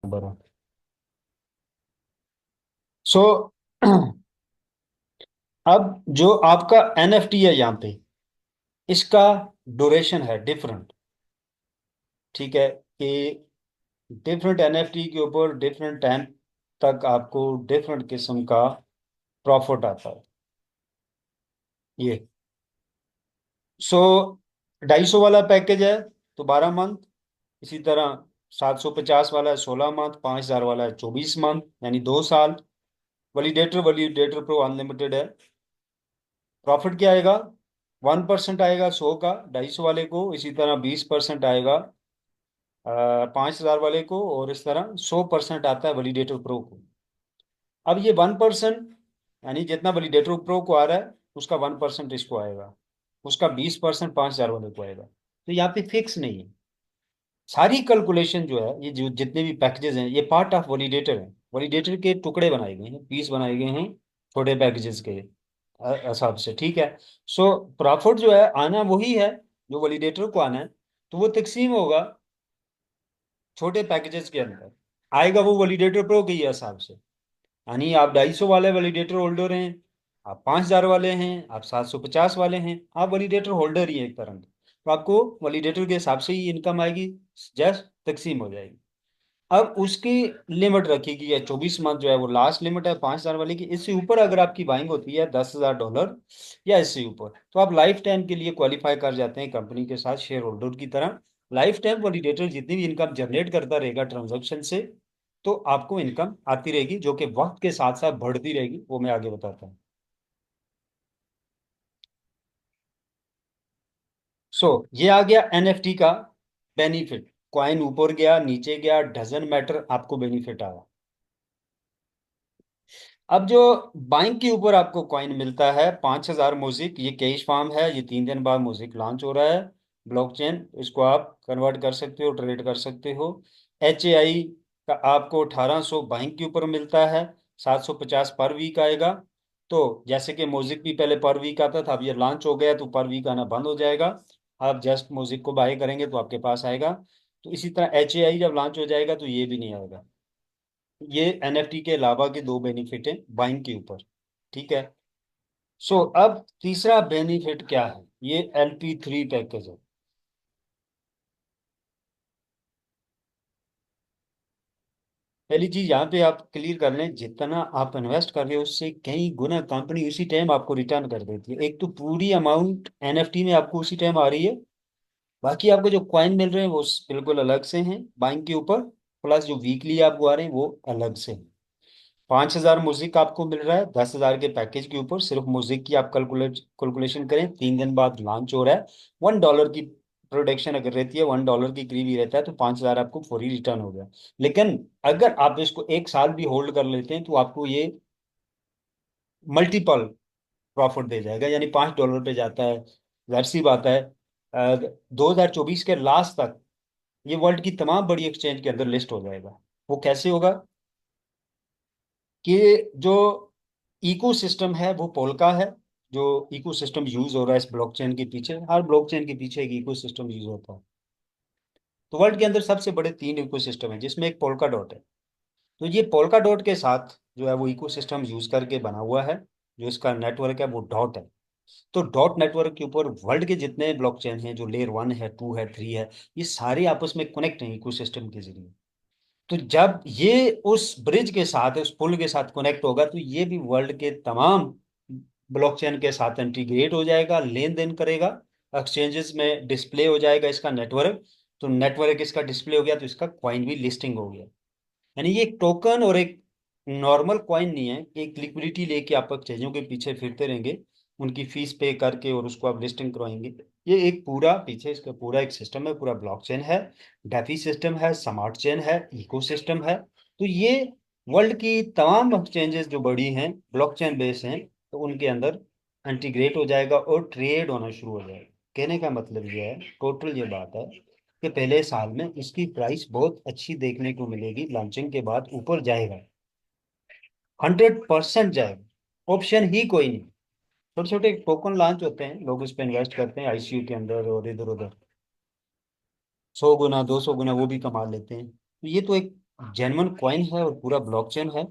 बराबर। सो अब जो आपका एनएफटी है यहाँ पे, इसका ड्यूरेशन है डिफरेंट। ठीक है कि डिफरेंट एनएफटी के ऊपर डिफरेंट टाइम तक आपको डिफरेंट किस्म का प्रॉफिट आता है ये। सो 250 वाला पैकेज है तो 12 मंथ। इसी तरह 750 वाला है 16 मंथ, 5000 वाला है 24 मंथ यानी 2 साल। वैलिडेटर वैलिडेटर प्रो अनलिमिटेड है। प्रॉफिट क्या आएगा? 1% आएगा 100 का 250 वाले को, इसी तरह 20% आएगा 5000 वाले को, और इस तरह 100% आता है वैलिडेटर प्रो को। अब ये 1% यानी जितना वैलिडेटर प्रो को आ रहा है उसका 1% इसको आएगा, उसका 20% 5000 वाले को आएगा। तो यहाँ पे फिक्स नहीं है। सारी कैलकुलेशन जो है, ये जो जितने भी पैकेजेस हैं ये पार्ट ऑफ वैलिडेटर है। वैलिडेटर के टुकड़े बनाए गए हैं, पीस बनाए गए हैं छोटे पैकेजेस के हिसाब से। ठीक है। सो प्रॉफिट जो है आना वही है जो वैलिडेटर को आना है, तो वो तकसीम होगा छोटे पैकेजेस के अंदर। आएगा वो वैलिडेटर प्रो के ही हिसाब से। यानी आप 250 वाले वैलिडेटर होल्डर हैं, आप 5000 वाले हैं, आप 750 वाले हैं, आप वैलिडेटर होल्डर ही हैं एक तरह के। तो आपको वैलिडेटर के हिसाब से ही इनकम आएगी, जस्ट तकसीम हो जाएगी। अब उसकी लिमिट रखी गई है 24 मंथ, जो है वो लास्ट लिमिट है 5000 वाले की। इससे ऊपर अगर आपकी बाइंग होती है $10,000 या इससे ऊपर, तो आप लाइफ टाइम के लिए क्वालिफाई कर जाते हैं कंपनी के साथ शेयर होल्डर की तरह। लाइफ टाइम वैलिडेटर जितनी भी इनकम जनरेट करता रहेगा ट्रांजेक्शन से, तो आपको इनकम आती रहेगी जो कि वक्त के साथ साथ बढ़ती रहेगी, वो मैं आगे बताता हूँ। सो ये आ गया एनएफटी का बेनिफिट। कॉइन ऊपर गया नीचे गया डजन मैटर, आपको बेनिफिट आया। अब जो बाइंग के ऊपर आपको कॉइन मिलता है 5000 म्यूजिक, ये कैश फार्म है, ये 3 दिन बाद म्यूजिक लॉन्च हो रहा है। ब्लॉकचेन, इसको आप कन्वर्ट कर सकते हो, ट्रेड कर सकते हो। एच ए आई का आपको 1800 बाइंग के ऊपर मिलता है, 750 पर वीक आएगा। तो जैसे कि म्यूजिक भी पहले पर वीक आता था, अब ये लॉन्च हो गया तो पर वीक आना बंद हो जाएगा। आप जस्ट म्यूजिक को बाय करेंगे तो आपके पास आएगा। तो इसी तरह एच ए आई जब लॉन्च हो जाएगा तो ये भी नहीं आएगा। ये एनएफटी के अलावा के दो बेनिफिट हैं बाइंग के ऊपर। ठीक है। सो अब तीसरा बेनिफिट क्या है, ये LP3 पैकेज है। पहली चीज यहाँ पे आप क्लियर कर लें, जितना आप इन्वेस्ट कर रहे हो उससे कई गुना कंपनी उसी टाइम आपको रिटर्न कर देती है। एक तो पूरी अमाउंट एनएफटी में आपको उसी टाइम आ रही है, बाकी आपको जो कॉइन मिल रहे हैं वो बिल्कुल अलग से हैं बाइंग के ऊपर, प्लस जो वीकली आपको आ रहे हैं वो अलग से हैं। 5000 म्यूजिक आपको मिल रहा है 10,000 के पैकेज के ऊपर। सिर्फ म्यूजिक की आप कैलकुलेशन करें, 3 दिन बाद लॉन्च हो रहा है। $1 की प्रोडक्शन अगर रहती है, $1 की करीब ही रहता है, तो 5000 आपको फौरी रिटर्न हो गया। लेकिन अगर आप इसको 1 साल भी होल्ड कर लेते हैं तो आपको ये मल्टीपल प्रॉफिट दे जाएगा, यानी $5 पे जाता है। जाहिर सी बात है 2024 के लास्ट तक ये वर्ल्ड की तमाम बड़ी एक्सचेंज के अंदर लिस्ट हो जाएगा। वो कैसे होगा कि जो इकोसिस्टम है वो पोल्का है। जो इकोसिस्टम यूज हो रहा है इस ब्लॉकचेन के पीछे, हर ब्लॉकचेन के पीछे एक इकोसिस्टम यूज होता है। तो वर्ल्ड के अंदर सबसे बड़े 3 इकोसिस्टम है जिसमें एक पोल्का डॉट है। तो ये पोल्का डॉट के साथ जो है वो इकोसिस्टम यूज करके बना हुआ है। जो इसका नेटवर्क है वो डॉट है। तो डॉट नेटवर्क के ऊपर वर्ल्ड के जितने ब्लॉकचेन हैं, जो लेयर 1 है, 2 है, 3 है, ये सारे आपस में कनेक्ट हैं इकोसिस्टम के जरिए। तो जब ये उस ब्रिज के साथ, उस पुल के साथ कनेक्ट होगा, तो ये भी वर्ल्ड के तमाम ब्लॉकचेन के साथ इंटीग्रेट हो जाएगा, लेन देन करेगा, एक्सचेंजेस में डिस्प्ले हो जाएगा इसका नेटवर्क। तो नेटवर्क इसका डिस्प्ले हो गया तो इसका कॉइन भी लिस्टिंग हो गया। यानी ये एक टोकन और एक नॉर्मल कॉइन नहीं है, एक लिक्विडिटी लेके आप एक्सचेंजों के पीछे फिरते रहेंगे, उनकी फीस पे करके और उसको आप लिस्टिंग करवाएंगे। ये एक पूरा पीछे इसका पूरा एक सिस्टम है, पूरा ब्लॉकचेन है, डेफी सिस्टम है, स्मार्ट चेन है, इकोसिस्टम है। तो ये वर्ल्ड की तमाम एक्सचेंजेस जो बड़ी हैं ब्लॉकचेन बेस हैं, तो उनके अंदर इंटीग्रेट हो जाएगा और ट्रेड होना शुरू हो जाएगा। कहने का मतलब ये है, टोटल ये बात है कि पहले साल में इसकी प्राइस बहुत अच्छी देखने को मिलेगी, लॉन्चिंग के बाद ऊपर जाएगा, 100% जाएगा, ऑप्शन ही कोई नहीं। छोटे छोटे टोकन लॉन्च होते हैं, लोग उस पर इन्वेस्ट करते हैं आईसीयू के अंदर और इधर उधर, 100 गुना 200 गुना वो भी कमा लेते हैं। तो ये तो एक जेन्युइन कॉइन है और पूरा ब्लॉकचेन है।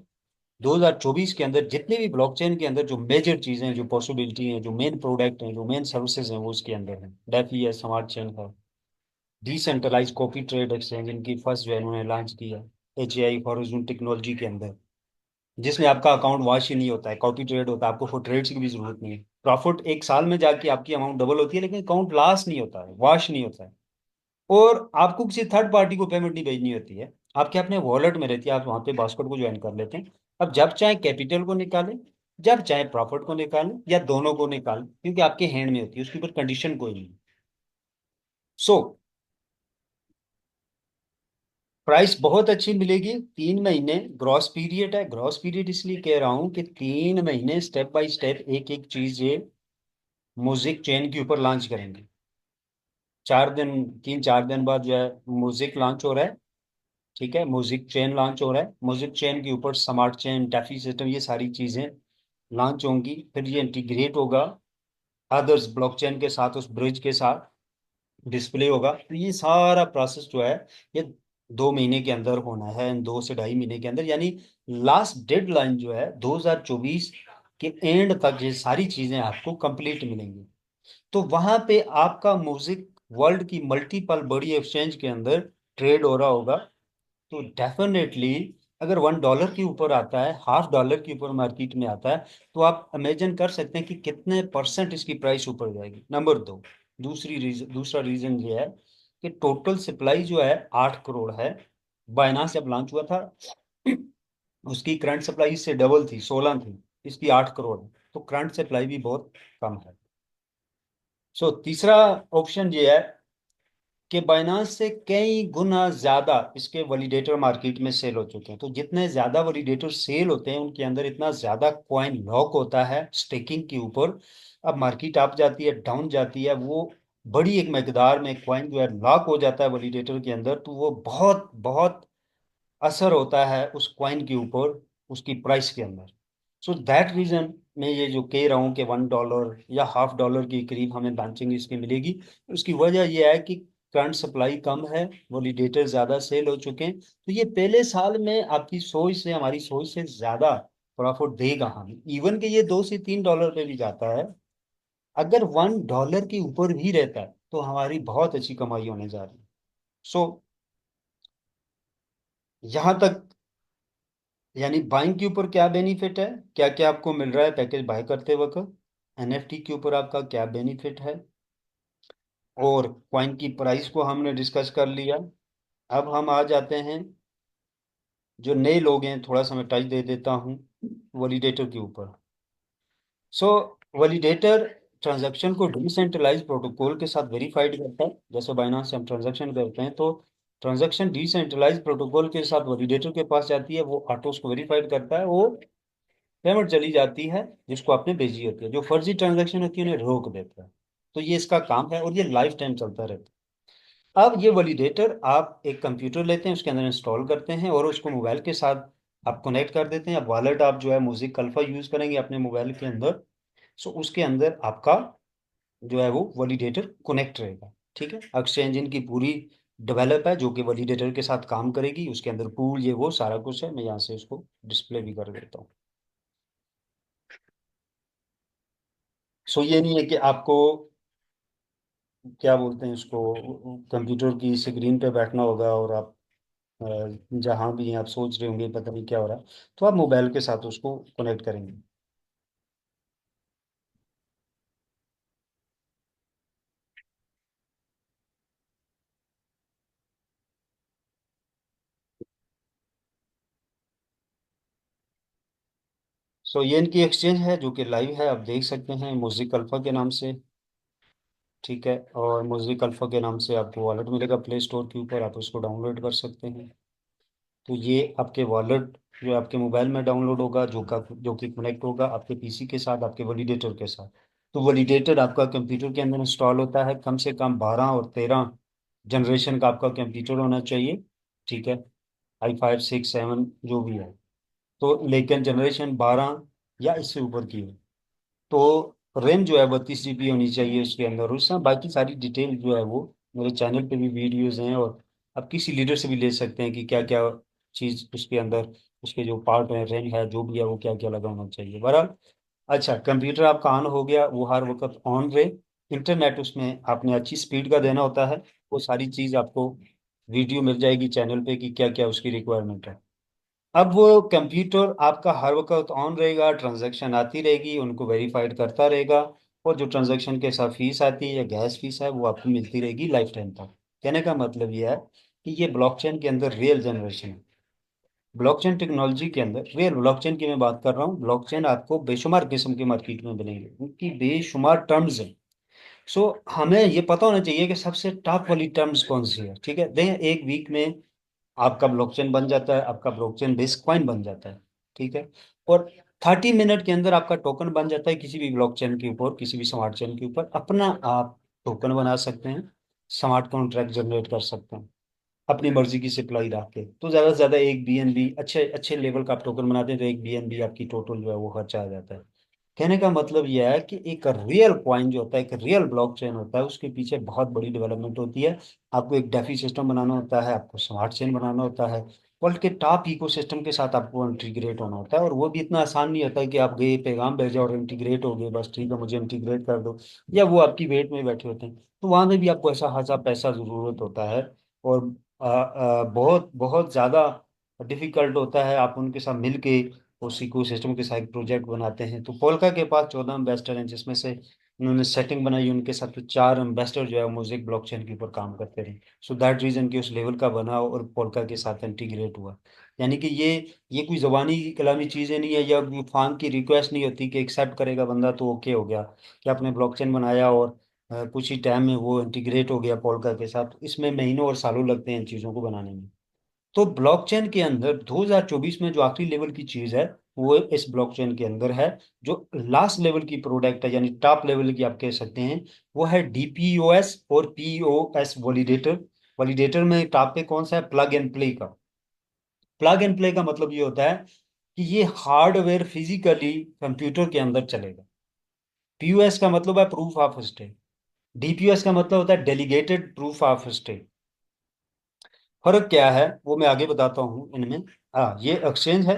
2024 के अंदर जितने भी ब्लॉकचेन के अंदर जो मेजर चीजें हैं, जो पॉसिबिलिटी हैं, जो मेन प्रोडक्ट हैं, जो मेन सर्विसेज हैं, वो उसके अंदर है। डेफी है, स्मार्ट चेन है, डिसेंट्रलाइज कॉपी ट्रेड एक्सचेंज इनकी फर्स्ट जो है उन्होंने लॉन्च किया, HAI हॉरिजॉन टेक्नोलॉजी के अंदर, जिसमें आपका अकाउंट वॉश ही नहीं होता है, कॉपी ट्रेड होता है, आपको फॉर ट्रेड्स की भी जरूरत नहीं है। प्रॉफिट एक साल में जाके आपकी अमाउंट डबल होती है, लेकिन अकाउंट लॉस नहीं होता है, वॉश नहीं होता है। और आपको किसी थर्ड पार्टी को पेमेंट नहीं भेजनी होती है, आपके अपने वॉलेट में रहती है, आप वहां पे बास्केट को ज्वाइन कर लेते हैं। अब जब चाहे कैपिटल को निकालें, जब चाहे प्रॉफिट को निकालें, या दोनों को निकालें, क्योंकि आपके हैंड में होती है, उसके ऊपर कंडीशन कोई नहीं। सो प्राइस बहुत अच्छी मिलेगी। 3 महीने ग्रॉस पीरियड है। ग्रॉस पीरियड इसलिए कह रहा हूँ कि 3 महीने स्टेप बाय स्टेप एक एक चीज ये म्यूजिक चेन के ऊपर लॉन्च करेंगे। 4 दिन, 3-4 दिन बाद जो है म्यूजिक लॉन्च हो रहा है। ठीक है, म्यूजिक चेन लॉन्च हो रहा है। म्यूजिक चेन के ऊपर स्मार्ट चेन, टैफी सिस्टम, ये सारी चीजें लॉन्च होंगी। फिर ये इंटीग्रेट होगा अदर्स ब्लॉकचेन के साथ, उस ब्रिज के साथ डिस्प्ले होगा। तो ये सारा प्रोसेस जो है ये 2 महीने के अंदर होना है, 2 से ढाई महीने के अंदर, यानी लास्ट डेडलाइन जो है 2024 के एंड तक ये सारी चीजें आपको कंप्लीट मिलेंगी। तो वहां पे आपका म्यूजिक वर्ल्ड की मल्टीपल बड़ी एक्सचेंज के अंदर ट्रेड हो रहा होगा। तो डेफिनेटली अगर $1 के ऊपर आता है, $0.5 के ऊपर मार्केट में आता है, तो आप इमेजिन कर सकते हैं कि कितने परसेंट इसकी प्राइस ऊपर जाएगी। नंबर 2, दूसरा रीजन ये है कि टोटल सप्लाई जो है 8 करोड़ है। बाइनांस जब लॉन्च हुआ था उसकी करंट सप्लाई इससे डबल थी, 16 थी, इसकी 8 करोड़ है। तो करंट सप्लाई भी बहुत कम है। सो तीसरा ऑप्शन ये है कि बाइनांस से कई गुना ज्यादा इसके वैलिडेटर मार्केट में सेल हो चुके हैं। तो जितने ज्यादा वैलिडेटर सेल होते हैं उनके अंदर इतना ज्यादा कॉइन लॉक होता है स्टेकिंग के ऊपर। अब मार्केट अप जाती है, डाउन जाती है, वो बड़ी एक मकदार में कॉइन जो है लॉक हो जाता है वैलिडेटर के अंदर, तो वो बहुत बहुत असर होता है उस कॉइन के ऊपर, उसकी प्राइस के अंदर। सो दैट रीजन मैं ये जो कह रहा हूँ कि $1 या $0.5 के करीब हमें बैंचिंग इसकी मिलेगी। उसकी वजह यह है कि करंट सप्लाई कम है, वॉलिडेटर ज्यादा सेल हो चुके हैं। तो ये पहले साल में आपकी सोच से, हमारी सोच से ज्यादा प्रॉफिट देगा हमें। इवन कि ये $2 से $3 पे भी जाता है, अगर $1 के ऊपर भी रहता है तो हमारी बहुत अच्छी कमाई होने जा रही है। सो यहाँ तक, यानी बाइंग के ऊपर क्या बेनिफिट है, क्या क्या आपको मिल रहा है पैकेज बाय करते वक्त, NFT के ऊपर आपका क्या बेनिफिट है, और कॉइन की प्राइस को हमने डिस्कस कर लिया। अब हम आ जाते हैं, जो नए लोग हैं थोड़ा सा मैं टच दे देता हूँ वैलिडेटर के ऊपर। सो वैलिडेटर ट्रांजैक्शन को डिसेंट्रलाइज प्रोटोकॉल के साथ वेरीफाइड करता है। जैसे बाइनांस से हम ट्रांजैक्शन करते हैं, तो ट्रांजैक्शन डिसेंट्रलाइज प्रोटोकॉल के साथ वैलिडेटर के पास जाती है, वो ऑटो उसको वेरीफाइड करता है, वो पेमेंट चली जाती है जिसको आपने भेजी होती है। जो फर्जी ट्रांजैक्शन होती है उन्हें रोक देता है। तो ये इसका काम है और ये लाइफ टाइम चलता रहता है। अब ये वैलिडेटर आप एक कंप्यूटर लेते हैं, उसके अंदर इंस्टॉल करते हैं और उसको मोबाइल के साथ आप कनेक्ट कर देते हैं। अब वॉलेट आप जो है म्यूजिक अल्फा यूज करेंगे अपने मोबाइल के अंदर, सो उसके अंदर आपका जो है वो वैलिडेटर कनेक्ट रहेगा। ठीक है, एक्सचेंज इनकी पूरी डेवलप है जो कि वैलिडेटर के साथ काम करेगी। उसके अंदर पूल ये वो सारा कुछ है। मैं यहाँ से उसको डिस्प्ले भी कर देता हूँ। सो ये नहीं है कि आपको क्या बोलते हैं उसको, कंप्यूटर की स्क्रीन पे बैठना होगा और आप जहाँ भी हैं आप सोच रहे होंगे पता नहीं क्या हो रहा है, तो आप मोबाइल के साथ उसको कनेक्ट करेंगे। सो ये इनकी एक्सचेंज है जो कि लाइव है, आप देख सकते हैं म्यूजिक अल्फा के नाम से। ठीक है, और म्यूजिक अल्फा के नाम से आपको वॉलेट मिलेगा प्ले स्टोर के ऊपर, आप उसको डाउनलोड कर सकते हैं। तो ये आपके वॉलेट जो आपके मोबाइल में डाउनलोड होगा, जो कि कनेक्ट होगा आपके पीसी के साथ, आपके वैलिडेटर के साथ। तो वैलिडेटर आपका कंप्यूटर के अंदर इंस्टॉल होता है, कम से कम 12 और 13 जनरेशन का आपका कंप्यूटर होना चाहिए। ठीक है, i5 6 7 जो भी है। तो लेकिन जनरेशन 12 या इससे ऊपर की है। तो रैम जो है 32 GB होनी चाहिए उसके अंदर। उसमें बाकी सारी डिटेल जो है वो मेरे चैनल पे भी वीडियोस हैं, और आप किसी लीडर से भी ले सकते हैं कि क्या क्या चीज उसके अंदर, उसके जो पार्ट है, रिंग है, जो भी है, वो क्या क्या लगा होना चाहिए। बहरहाल, अच्छा, कंप्यूटर आपका ऑन हो गया, वो हर वक्त ऑन रहे। इंटरनेट उसमें आपने अच्छी स्पीड का देना होता है। वो सारी चीज आपको वीडियो मिल जाएगी चैनल पे कि क्या क्या उसकी रिक्वायरमेंट है। अब वो कंप्यूटर आपका हर वक्त ऑन रहेगा, ट्रांजैक्शन आती रहेगी, उनको वेरीफाइड करता रहेगा, और जो ट्रांजैक्शन के साथ फीस आती है या गैस फीस है वो आपको मिलती रहेगी लाइफ टाइम तक। कहने का मतलब ये है कि ये ब्लॉकचेन के अंदर रियल जनरेशन है। ब्लॉकचेन टेक्नोलॉजी के अंदर रियल ब्लॉकचेन की मैं बात कर रहा हूँ। ब्लॉकचेन आपको बेशुमार किस्म के मार्केट में मिलेंगे, उनकी बेशुमार टर्म्स हैं। सो हमें ये पता होना चाहिए कि सबसे टॉप वाली टर्म्स कौन सी है। ठीक है, देखें, एक वीक में आपका ब्लॉकचेन बन जाता है, आपका ब्लॉकचेन बेस्ड कॉइन बन जाता है। ठीक है, और 30 मिनट के अंदर आपका टोकन बन जाता है किसी भी ब्लॉकचेन के ऊपर, किसी भी स्मार्ट चेन के ऊपर। अपना आप टोकन बना सकते हैं, स्मार्ट कॉन्ट्रैक्ट जनरेट कर सकते हैं अपनी मर्जी की सप्लाई रख के। तो ज्यादा से ज्यादा एक BNB, अच्छे अच्छे लेवल का आप टोकन बनाते हैं तो एक BNB आपकी टोटल जो है वो खर्चा आ जाता है। कहने का मतलब यह है कि एक रियल कॉइन जो होता है, एक रियल ब्लॉकचेन होता है, उसके पीछे बहुत बड़ी डेवलपमेंट होती है। आपको एक डेफी सिस्टम बनाना होता है, आपको स्मार्ट चेन बनाना होता है, वर्ल्ड के टॉप इकोसिस्टम के साथ आपको इंटीग्रेट होना होता है। और वो भी इतना आसान नहीं होता है कि आप गए पैगाम भेजा और इंटीग्रेट हो गए, बस ठीक है मुझे इंटीग्रेट कर दो, या वो आपकी वेट में बैठे होते हैं। तो वहां में भी आपको ऐसा खासा पैसा जरूरत होता है, और बहुत बहुत ज्यादा डिफिकल्ट होता है। आप उनके साथ मिलके उस इको सिस्टम के साथ प्रोजेक्ट बनाते हैं। तो पोल्का के पास 14 एम्बेसडर हैं, जिसमें से उन्होंने सेटिंग बनाई, उनके साथ तो 4 एम्बेसडर जो है मोज़ेक ब्लॉकचेन के ऊपर काम करते रहे। सो दैट रीजन कि उस लेवल का बना और पोल्का के साथ इंटीग्रेट हुआ। यानी कि ये कोई जबानी कलामी चीज़ें नहीं है, या कोई फार्म की रिक्वेस्ट नहीं होती कि एक्सेप्ट करेगा बंदा तो ओके हो गया, कि आपने ब्लॉकचेन बनाया और कुछ ही टाइम में वो इंटीग्रेट हो गया पोल्का के साथ। इसमें महीनों और सालों लगते हैं इन चीज़ों को बनाने में। तो ब्लॉकचेन के अंदर 2024 में जो आखिरी लेवल की चीज है, वो इस ब्लॉकचेन के अंदर है। जो लास्ट लेवल की प्रोडक्ट है, यानी टॉप लेवल की आप कह सकते हैं, वो है DPoS और PoS वैलिडेटर। वैलिडेटर में टॉप पे कौन सा है? प्लग एंड प्ले का। प्लग एंड प्ले का मतलब ये होता है कि ये हार्डवेयर फिजिकली कंप्यूटर के अंदर चलेगा। PoS का मतलब है प्रूफ ऑफ स्टेक। DPoS का मतलब होता है डेलीगेटेड प्रूफ ऑफ स्टेक। फर्क क्या है वो मैं आगे बताता हूँ इनमें। हाँ, ये एक्सचेंज है।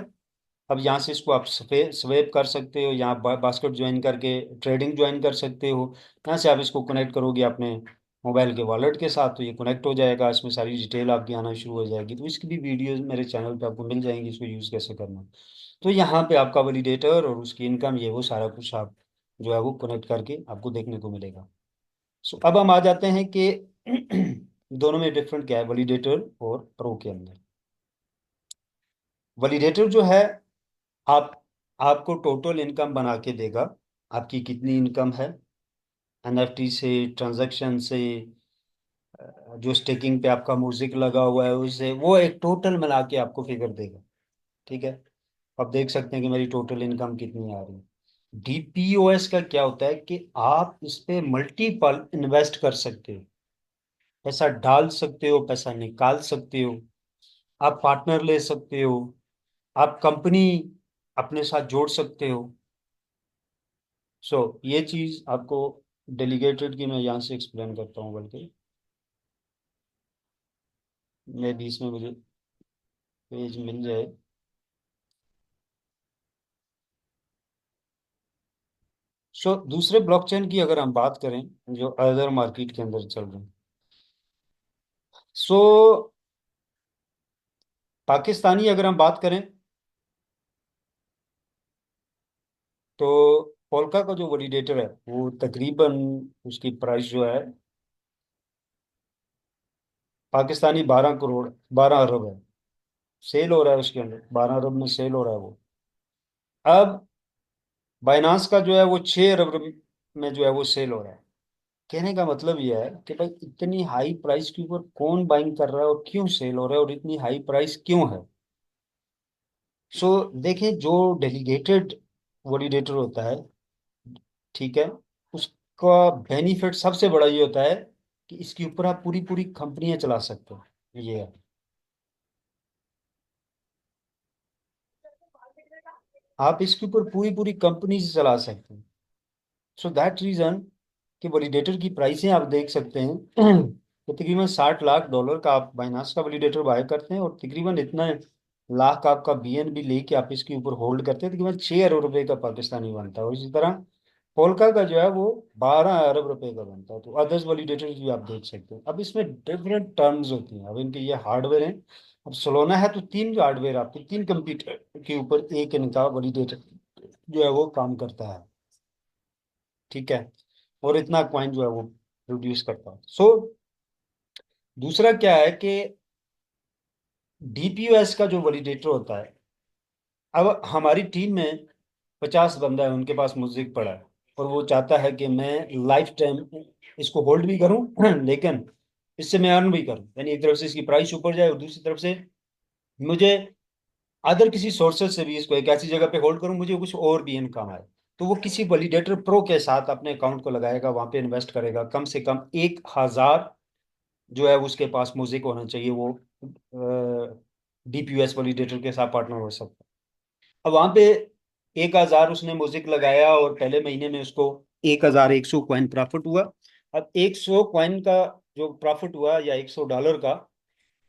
अब यहाँ से इसको आप स्वेप कर सकते हो, यहाँ बास्केट ज्वाइन करके ट्रेडिंग ज्वाइन कर सकते हो। यहाँ से आप इसको कनेक्ट करोगे अपने मोबाइल के वॉलेट के साथ, तो ये कनेक्ट हो जाएगा, इसमें सारी डिटेल आपकी आना शुरू हो जाएगी। तो इसकी भी वीडियोस मेरे चैनल पे आपको मिल जाएंगी, इसको यूज़ कैसे करना। तो यहाँ पे आपका वैलिडेटर और उसकी इनकम, ये वो सारा कुछ आप जो है वो कनेक्ट करके आपको देखने को मिलेगा। सो अब हम आ जाते हैं कि दोनों में डिफरेंट क्या है वैलिडेटर और प्रो के अंदर। वैलिडेटर जो है, आप आपको टोटल इनकम बना के देगा, आपकी कितनी इनकम है NFT से, ट्रांजैक्शन से, जो स्टेकिंग पे आपका म्यूजिक लगा हुआ है उससे, वो एक टोटल मिला के आपको फिगर देगा। ठीक है, आप देख सकते हैं कि मेरी टोटल इनकम कितनी आ रही है। DPoS का क्या होता है कि आप इस पे मल्टीपल इन्वेस्ट कर सकते हो, पैसा डाल सकते हो, पैसा निकाल सकते हो, आप पार्टनर ले सकते हो, आप कंपनी अपने साथ जोड़ सकते हो। ये चीज आपको डेलीगेटेड की मैं यहाँ से एक्सप्लेन करता हूँ, बल्कि मैं बीच में मुझे पेज मिल जाए। दूसरे ब्लॉकचेन की अगर हम बात करें जो अदर मार्केट के अंदर चल रहे हैं, सो पाकिस्तानी अगर हम बात करें तो पोल्का का जो वैलिडेटर है वो तकरीबन उसकी प्राइस जो है पाकिस्तानी 12 करोड़, 12 अरब है। सेल हो रहा है उसके अंदर, 12 अरब में सेल हो रहा है वो। अब बाइनांस का जो है वो 6 अरब में जो है वो सेल हो रहा है। कहने का मतलब यह है कि भाई इतनी हाई प्राइस के ऊपर कौन बाइंग कर रहा है और क्यों सेल हो रहा है और इतनी हाई प्राइस क्यों है। देखें, जो डेलीगेटेड वैलिडेटर होता है, ठीक है, उसका बेनिफिट सबसे बड़ा ये होता है कि इसके ऊपर आप पूरी पूरी कंपनियां चला सकते हो। ये है, आप इसके ऊपर पूरी पूरी कंपनी चला सकते हैं। दैट रीजन कि वैलिडेटर की प्राइसें आप देख सकते हैं तो तकरीबन $60 लाख का आप बाइनांस का वैलिडेटर बाय करते हैं, और तकरीबन इतना है लाख आपका बीएनबी लेके आप इसके ऊपर होल्ड करते हैं तो केवल 6 अरब रुपए का पाकिस्तानी बनता है। और इसी तरह पोल्का का जो है वो 12 अरब रुपए का बनता है। तो अदर्स वैलिडेटर्स भी आप देख सकते हैं। अब इसमें डिफरेंट टर्म्स होती हैं। अब इनके ये हार्डवेयर हैं। अब सोलोना है तो तीन जो हार्डवेयर आपके तीन कंप्यूटर के ऊपर एक इनका वैलिडेटर जो है वो काम करता है। ठीक है। और इतना कॉइन जो है वो प्रोड्यूस करता है। सो दूसरा क्या है कि डीपीयूएस का जो वैलिडेटर होता है। अब हमारी टीम में 50 बंदा है, उनके पास म्यूजिक पड़ा है और वो चाहता है कि मैं लाइफ टाइम इसको होल्ड भी करूं लेकिन इससे मैं अर्न भी करूं। यानी एक तरफ से इसकी प्राइस ऊपर जाए और दूसरी तरफ से मुझे अदर किसी सोर्सेज से भी इसको एक ऐसी जगह पे होल्ड करूं मुझे कुछ और भी इनकम आए। तो वो किसी वैलिडेटर प्रो के साथ अपने अकाउंट को लगाएगा, वहां पे इन्वेस्ट करेगा। कम से कम 1,000 जो है उसके पास म्यूजिक होना चाहिए। वो डीपीयूएस वैलिडेटर के साथ पार्टनर हो सकता है। अब वहां पे 1,000 उसने म्यूजिक लगाया और पहले महीने में उसको 1,100 कॉइन प्रॉफिट हुआ। अब 100 कॉइन का जो प्रॉफिट हुआ या $100 का,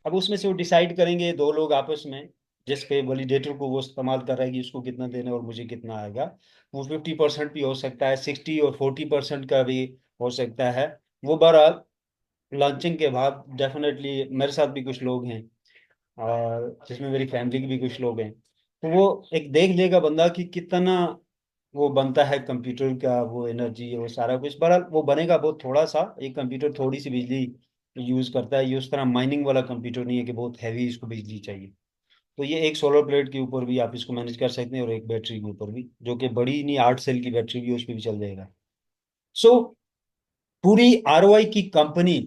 अब उसमें से वो डिसाइड करेंगे दो लोग आपस में, जिसके वैलिडेटर को वो इस्तेमाल कर रहा है कि उसको कितना देना है और मुझे कितना आएगा। वो 50% भी हो सकता है, 60 और 40% का भी हो सकता है। वो बहरहाल लॉन्चिंग के बाद डेफिनेटली मेरे साथ भी कुछ लोग हैं और जिसमें मेरी फैमिली के भी कुछ लोग हैं। तो वो एक देख लेगा बंदा कि कितना वो बनता है कंप्यूटर का, वो एनर्जी वो सारा कुछ। बहरहाल वो बनेगा बहुत थोड़ा सा। एक कंप्यूटर थोड़ी सी बिजली यूज करता है। ये उस तरह माइनिंग वाला कंप्यूटर नहीं है कि बहुत हैवी इसको बिजली चाहिए। तो ये एक सोलर प्लेट के ऊपर भी आप इसको मैनेज कर सकते हैं और एक बैटरी के ऊपर भी, जो कि बड़ी नहीं 8 सेल की बैटरी भी है, उस पर भी चल जाएगा। सो पूरी आरओआई की कंपनी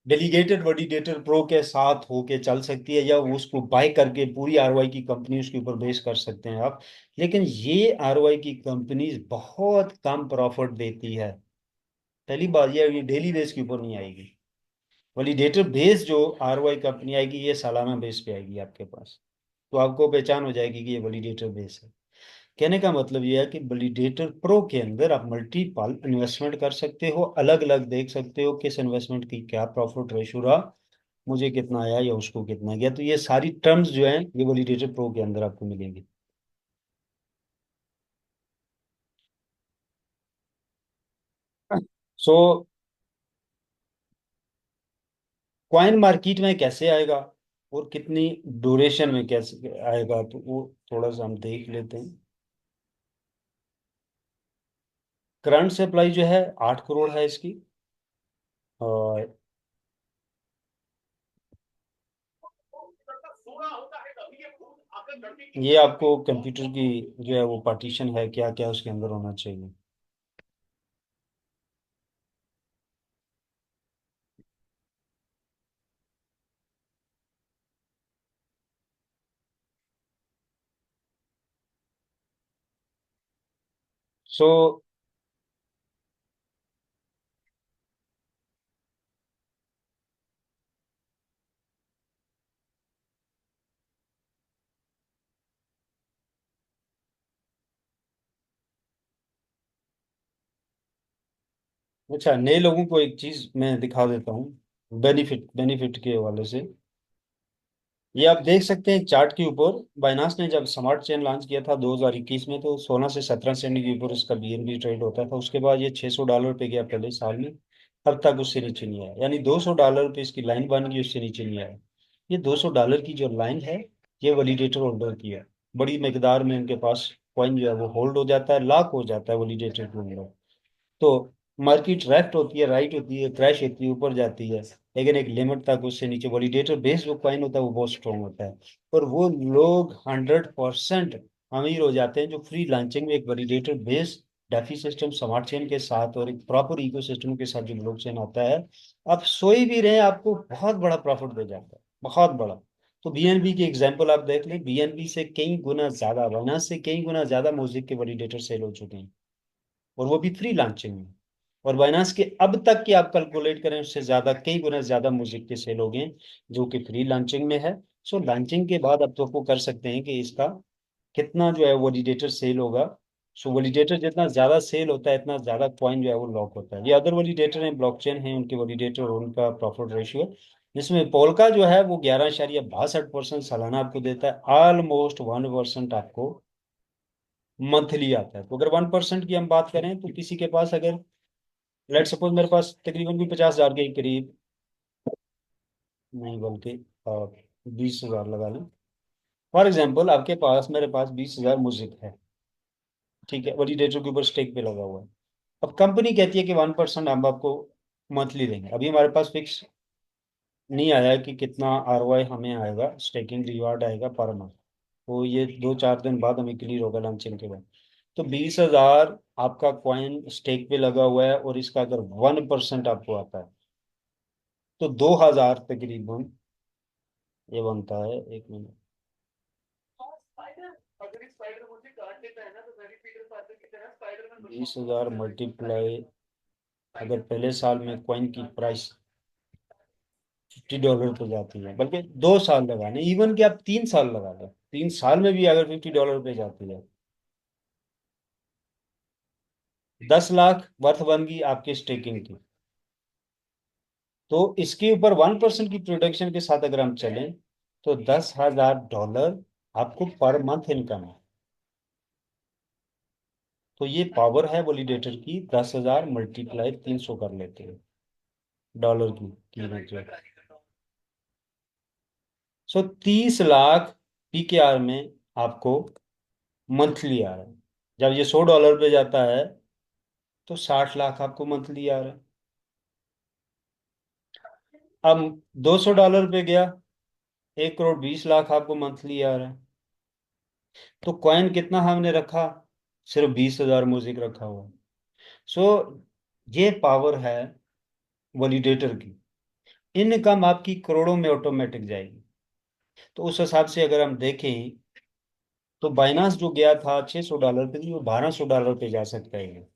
डेलीगेटेड वैलिडेटर प्रो के साथ होके चल सकती है या उसको बाय करके पूरी आरओआई की कंपनी उसके ऊपर बेस कर सकते हैं आप। लेकिन ये आरओआई की कंपनी बहुत कम प्रॉफिट देती है। पहली बात ये डेली बेस के ऊपर नहीं आएगी। वैलिडेटर बेस जो आरओआई कंपनी आएगी ये सालाना बेस पे आएगी आपके पास। तो आपको पहचान हो जाएगी कि ये वैलिडेटर बेस है। कहने का मतलब ये है कि वैलिडेटर प्रो के अंदर आप मल्टीपल इन्वेस्टमेंट कर सकते हो, अलग अलग देख सकते हो किस इन्वेस्टमेंट की क्या प्रॉफिट रेशो रहा, मुझे कितना आया या उसको कितना गया। तो ये सारी टर्म्स जो हैं ये वैलिडेटर प्रो के अंदर आपको मिलेंगी। सो कॉइन मार्केट में कैसे आएगा और कितनी ड्यूरेशन में कैसे आएगा तो वो थोड़ा सा हम देख लेते हैं। करंट सप्लाई जो है 8 करोड़ है इसकी। और ये आपको कंप्यूटर की जो है वो पार्टीशन है क्या क्या उसके अंदर होना चाहिए। सो अच्छा, नए लोगों को एक चीज मैं दिखा देता हूँ बेनिफिट बेनिफिट के हवाले से। ये आप देख सकते हैं चार्ट के ऊपर। बाइनांस ने जब स्मार्ट चेन लॉन्च किया था 2021 में तो 16 से 17 सेंट के ऊपर इसका बीएनबी ट्रेड होता था। उसके बाद ये $600 पे गया पहले साल में। अब तक उससे नीचे नहीं आया। यानी $200 पे इसकी लाइन बन गई, उससे नीचे नहीं आया। ये $200 की जो लाइन है ये वैलिडेटर होल्डर की है। बड़ी मकदार में इनके पास कॉइन जो है वो होल्ड हो जाता है, लॉक हो जाता है वैलिडेटर के अंदर। तो मार्केट लेफ्ट होती है, राइट होती है, क्रैश होती है, ऊपर जाती है, लेकिन एक लिमिट तक उससे नीचे वैलिडेटर बेस जो कॉइन होता है वो बहुत स्ट्रॉन्ग होता है। और वो लोग 100% अमीर हो जाते हैं जो फ्री लॉन्चिंग में एक validator base DeFi system smart chain के साथ और एक प्रॉपर इको सिस्टम के साथ जो ब्लॉकचेन आता है, आप सोई भी रहे आपको बहुत बड़ा प्रॉफिट दे जाता है, बहुत बड़ा। तो बीएनबी की एग्जांपल आप देख लें, बीएनबी से कई गुना ज्यादा, बाइनांस से कई गुना ज्यादा म्यूजिक के वैलिडेटर सेल हो चुके हैं और वो भी फ्री लॉन्चिंग में। और बाइनांस के अब तक की आप कैलकुलेट करें उससे ज्यादा, कई गुना ज्यादा म्यूजिक के सेल हो गए जो कि फ्री लॉन्चिंग में है। सो लॉन्चिंग के बाद अब तो आपको कर सकते हैं कि इसका कितना जो है वैलिडेटर सेल होगा। सो वैलिडेटर जितना ज्यादा सेल होता है इतना ज्यादा कॉइन जो है वो लॉक होता है। ये अदर वैलिडेटर हैं, ब्लॉकचेन है, उनके वैलिडेटर और उनका प्रॉफिट रेशियो जिसमें पोलका जो है वो 11.62% सालाना आपको देता है, ऑलमोस्ट 1% आपको मंथली आता है। तो अगर 1% की हम बात करें तो किसी के पास अगर, लेट सपोज मेरे पास तकरीबन भी 50,000 के करीब, नहीं बल्कि 20,000 लगा लें फॉर एग्जाम्पल, आपके पास मेरे पास 20,000 म्यूजिक है, ठीक है, वैलिडेटर के ऊपर स्टेक पे लगा हुआ है। अब कंपनी कहती है कि 1% हम आपको मंथली देंगे। अभी हमारे पास फिक्स नहीं आया है कि कितना ROI हमें आएगा, स्टेकिंग रिवार्ड आएगा पर मंथ। तो ये 2-4 दिन बाद हमें क्लियर होगा लॉन्चिंग के बाद। तो 20,000 आपका कॉइन स्टेक पे लगा हुआ है, और इसका अगर 1% आपको आता है तो 2,000 तकरीबन ये बनता है, 1 मिनट, 20,000 मल्टीप्लाई, अगर पहले साल में कॉइन की प्राइस $50 पे जाती है, बल्कि 2 साल लगाने, इवन कि आप 3 साल लगा लें, 3 साल में भी अगर $50 पे जाती है, 10 लाख वर्थ बन गई आपके स्टेकिंग की। तो इसके ऊपर 1% की प्रोडक्शन के साथ अगर हम चलें तो $10,000 आपको पर मंथ इनकम है। तो ये पावर है वैलिडेटर की, 10,000 मल्टीप्लाई 300 कर लेते हैं डॉलर की कीमत जो है। सो 30 लाख PKR में आपको मंथली आ रहा है। जब ये $100 पे जाता है तो 60 लाख आपको मंथली आ रहा है। अब $200 पे गया, 1,20,00,000 आपको मंथली आ रहा है। तो कॉइन कितना हमने रखा, सिर्फ 20,000 म्यूजिक रखा हुआ। सो ये पावर है वैलिडेटर की। इनकम आपकी करोड़ों में ऑटोमेटिक जाएगी। तो उस हिसाब से अगर हम देखें तो बाइनांस जो गया था $600 पे, वो $1,200 पे जा सकता है।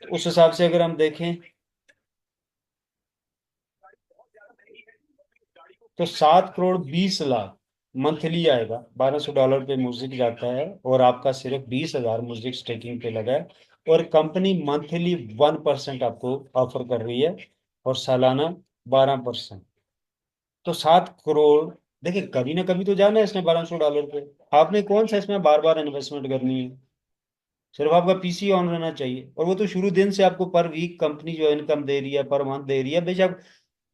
तो उस हिसाब से अगर हम देखें तो 7,20,00,000 मंथली आएगा। $1,200 पे म्यूजिक जाता है, और आपका सिर्फ 20,000 म्यूजिक स्टेकिंग पे लगा है, और कंपनी मंथली 1% आपको ऑफर कर रही है, और सालाना 12%। तो 7 करोड़, देखिए कभी ना कभी तो जाना है इसने $1,200 पे। आपने कौन सा इसमें बार बार इन्वेस्टमेंट करनी है, सिर्फ आपका PC ऑन रहना चाहिए। और वो तो शुरू दिन से आपको पर वीक कंपनी जो इनकम दे रही है, पर मंथ दे रही है। बेशक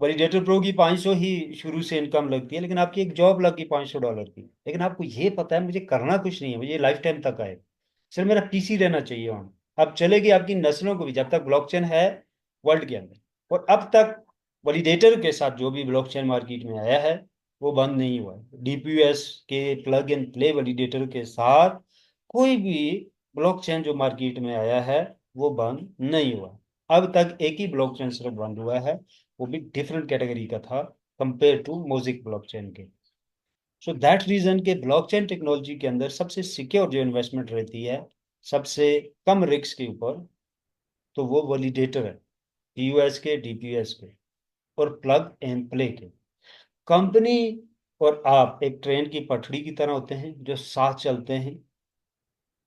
वैलिडेटर प्रो की 500 ही शुरू से इनकम लगती है, लेकिन आपकी एक जॉब लगी $500 की, लेकिन आपको ये पता है मुझे करना कुछ नहीं है, मुझे लाइफ टाइम तक आए, सिर्फ मेरा PC रहना चाहिए ऑन। अब चलेगी आपकी नस्लों को भी, जब तक ब्लॉकचेन है वर्ल्ड के अंदर। और अब तक वैलिडेटर के साथ जो भी ब्लॉकचेन मार्केट में आया है वो बंद नहीं हुआ है। DPoS के प्लग एंड प्ले वैलिडेटर के साथ कोई भी ब्लॉकचेन जो मार्केट में आया है वो बंद नहीं हुआ। अब तक एक ही ब्लॉकचेन सिर्फ बंद हुआ है, वो भी डिफरेंट कैटेगरी का था कंपेयर टू मोजिक ब्लॉकचेन के। सो दैट रीजन के ब्लॉकचेन टेक्नोलॉजी के अंदर सबसे सिक्योर जो इन्वेस्टमेंट रहती है, सबसे कम रिस्क के ऊपर, तो वो वैलिडेटर है, POS के, DPoS के, और प्लग एंड प्ले के। कंपनी और आप एक ट्रेन की पटरी की तरह होते हैं जो साथ चलते हैं।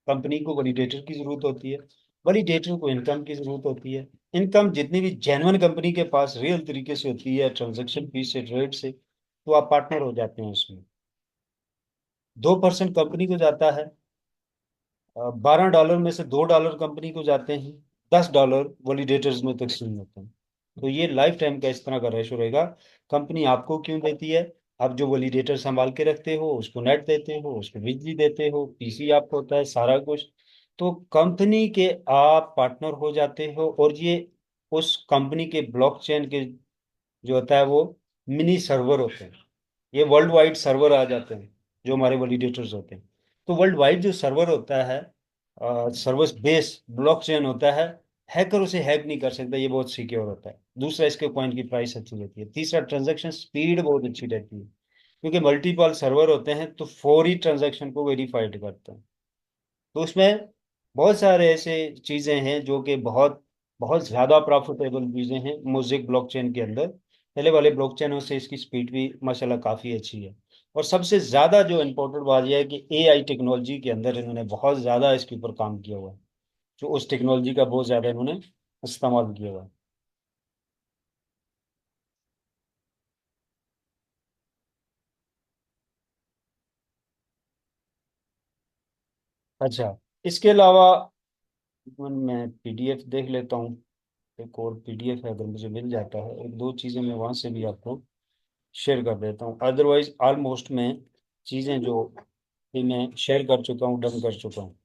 कंपनी को वैलिडेटर की जरूरत होती है, वैलिडेटर को इनकम की जरूरत होती है। इनकम जितनी भी जेन्युइन कंपनी के पास रियल तरीके से होती है, ट्रांजैक्शन फीस से, ट्रेड से, तो आप पार्टनर हो जाते हैं उसमें। 2% कंपनी को जाता है, $12 में से $2 कंपनी को जाते हैं, $10 वैलिडेटर्स में तकसीम होते हैं। तो ये लाइफ टाइम का इस तरह का रेशो रहेगा। कंपनी आपको क्यों देती है, आप जो वैलिडेटर संभाल के रखते हो, उसको नेट देते हो, उसको बिजली देते हो, PC आपको होता है, सारा कुछ। तो कंपनी के आप पार्टनर हो जाते हो, और ये उस कंपनी के ब्लॉकचेन के जो होता है वो मिनी सर्वर होते हैं। ये वर्ल्ड वाइड सर्वर आ जाते हैं जो हमारे वैलिडेटर्स होते हैं। तो वर्ल्ड वाइड जो सर्वर होता है, सर्विस बेस ब्लॉकचेन होता है, हैकर उसे हैक नहीं कर सकता, ये बहुत सिक्योर होता है। दूसरा, इसके कॉइन की प्राइस अच्छी रहती है। तीसरा, ट्रांजैक्शन स्पीड बहुत अच्छी रहती है, क्योंकि मल्टीपल सर्वर होते हैं तो फौरी ट्रांजैक्शन को वेरीफाइड करते हैं। तो उसमें बहुत सारे ऐसे चीज़ें हैं जो कि बहुत बहुत ज़्यादा प्रॉफिटेबल चीज़ें हैं म्यूजिक ब्लॉकचेन के अंदर। पहले वाले ब्लॉकचेनों से इसकी स्पीड भी माशाल्लाह काफ़ी अच्छी है। और सबसे ज़्यादा जो इम्पोर्टेंट बात यह है कि AI टेक्नोलॉजी के अंदर इन्होंने बहुत ज़्यादा इसके ऊपर काम किया हुआ है, जो उस टेक्नोलॉजी का बहुत ज़्यादा इन्होंने इस्तेमाल किया हुआ है। अच्छा, इसके अलावा मैं पीडीएफ देख लेता हूँ। एक और पीडीएफ है, अगर मुझे मिल जाता है, एक दो चीज़ें मैं वहाँ से भी आपको शेयर कर देता हूँ। अदरवाइज ऑलमोस्ट मैं चीज़ें जो भी मैं शेयर कर चुका हूँ, डन कर चुका हूँ।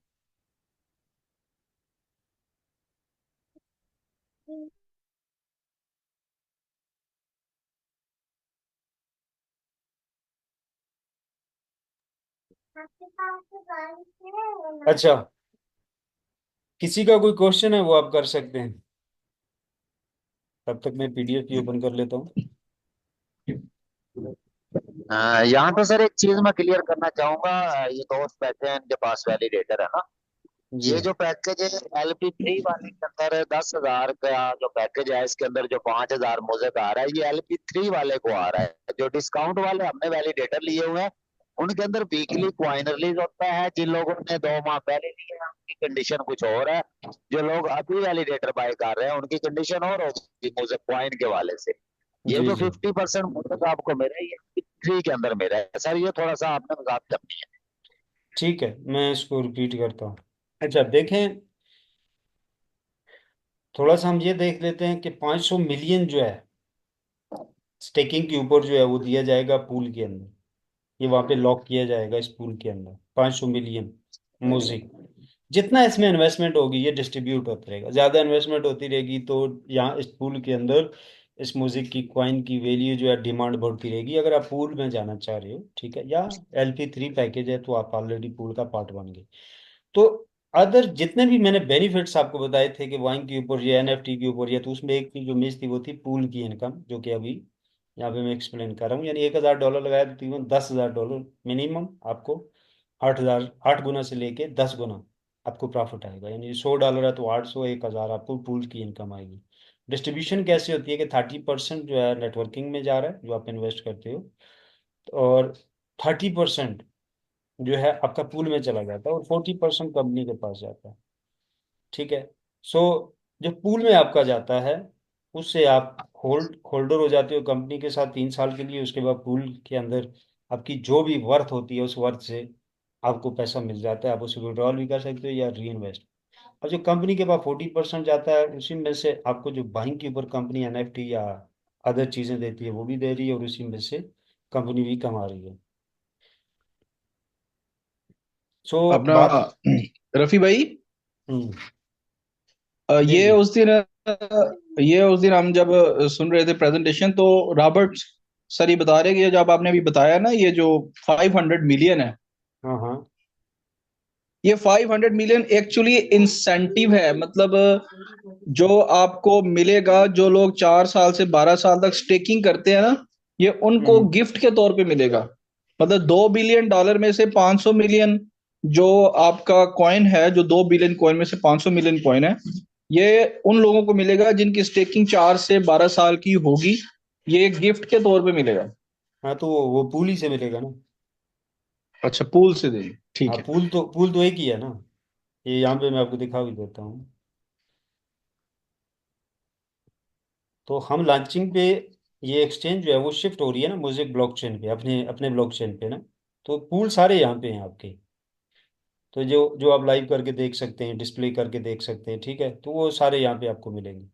अच्छा, किसी का कोई क्वेश्चन है वो आप कर सकते हैं, तब तक मैं पीडीएफ भी ओपन कर लेता हूँ। यहाँ पे सर एक चीज मैं क्लियर करना चाहूंगा। ये दोस्त बैठे हैं, इनके पास वैलिडेटर है ना। जी ये हाँ। जो पैकेज है LP3 वाले के अंदर 10,000 का जो पैकेज है, इसके अंदर जो 5,000 मुझे आ रहा है, ये LP3 वाले को आ रहा है। जो डिस्काउंट वाले हमने वैलिडेटर लिए हुए हैं, उनके अंदर वीकली क्वाइन रिलीज होता है। जिन लोगों ने 2 माह पहले लिए हैं उनकी कंडीशन कुछ और है। जो लोग अभी वैलिडेटर बाय कर रहे हैं उनकी कंडीशन और होगी मुझे क्वाइन के वाले से। ये जी जो जी। 50% मुझे आपको मिला है, ये 3 के अंदर मिला है सर। ये थोड़ा सा आपने वजाहत करनी है। ठीक है, मैं इसको रिपीट करता हूँ। अच्छा देखें, थोड़ा सा हम ये देख लेते हैं कि 500 मिलियन जो है स्टेकिंग के ऊपर जो है वो दिया जाएगा पूल के अंदर। ये वहां पे लॉक किया जाएगा इस पूल के अंदर, 500 मिलियन म्यूजिक। जितना इसमें इन्वेस्टमेंट होगी ये डिस्ट्रीब्यूट होता रहेगा, ज्यादा इन्वेस्टमेंट होती रहेगी तो यहाँ इस पूल के अंदर इस म्यूजिक की कॉइन की वैल्यू जो है डिमांड बढ़ती रहेगी। अगर आप पूल में जाना चाह रहे हो, ठीक है, या LP3 पैकेज है तो आप ऑलरेडी पूल का पार्ट बन गए। तो अदर जितने भी मैंने बेनिफिट्स आपको बताए थे कि वाइन के ऊपर या NFT के ऊपर, या तो उसमें एक चीज जो मिस थी वो थी पूल की इनकम, जो कि अभी यहाँ पे मैं एक्सप्लेन कर रहा हूँ। यानी $1,000 लगाया तो तकरीबन $10,000 मिनिमम आपको 8,000, 8 गुना से लेके 10 गुना आपको प्रॉफिट आएगा। यानी $100 है तो 800, 1,000 आपको पूल की इनकम आएगी। डिस्ट्रीब्यूशन कैसे होती है कि 30% जो है नेटवर्किंग में जा रहा है जो आप इन्वेस्ट करते हो, और 30% जो है आपका पूल में चला जाता है, और 40% कंपनी के पास जाता है। ठीक है। सो जो पूल में आपका जाता है उससे आप होल्डर हो जाते हो कंपनी के साथ 3 साल के लिए। उसके बाद पूल के अंदर आपकी जो भी वर्थ होती है उस वर्थ से आपको पैसा मिल जाता है, आप उसे विड्रॉल भी कर सकते हो या री इन्वेस्ट। और जो कंपनी के पास 40% जाता है उसी में से आपको जो बाइंग के ऊपर कंपनी NFT या अदर चीज़ें देती है वो भी दे रही है, और उसी में से कंपनी भी कमा रही है। सो अपना बात। रफी भाई, हम्म। जी ये जी। उस दिन हम जब सुन रहे थे प्रेजेंटेशन, तो रॉबर्ट सर ये बता रहे कि ये जब आपने अभी बताया ना, ये जो 500 मिलियन है, हाँ हाँ। ये 500 मिलियन एक्चुअली इंसेंटिव है। मतलब जो आपको मिलेगा, जो लोग 4 साल से 12 साल तक स्टेकिंग करते हैं ना, ये उनको हम्म। गिफ्ट के तौर पे मिलेगा। मतलब $2 बिलियन में से 500 मिलियन जो आपका कॉइन है, जो 2 बिलियन कॉइन में से 500 मिलियन कॉइन है, ये उन लोगों को मिलेगा जिनकी स्टेकिंग 4 से 12 साल की होगी। ये गिफ्ट के तौर पे मिलेगा। हाँ तो वो पूल ही से मिलेगा ना। अच्छा, पूल से देंगे, हाँ, ठीक है। पूल तो एक ही है ना। ये यहाँ पे मैं आपको दिखा भी देता हूँ। तो हम लॉन्चिंग पे, ये एक्सचेंज जो है वो शिफ्ट हो रही है ना म्यूजिक ब्लॉकचेन पे, अपने अपने ब्लॉकचेन पे ना। तो पूल सारे यहाँ पे हैं आपके। तो जो जो आप लाइव करके देख सकते हैं, डिस्प्ले करके देख सकते हैं, ठीक है, तो वो सारे यहाँ पे आपको मिलेंगे।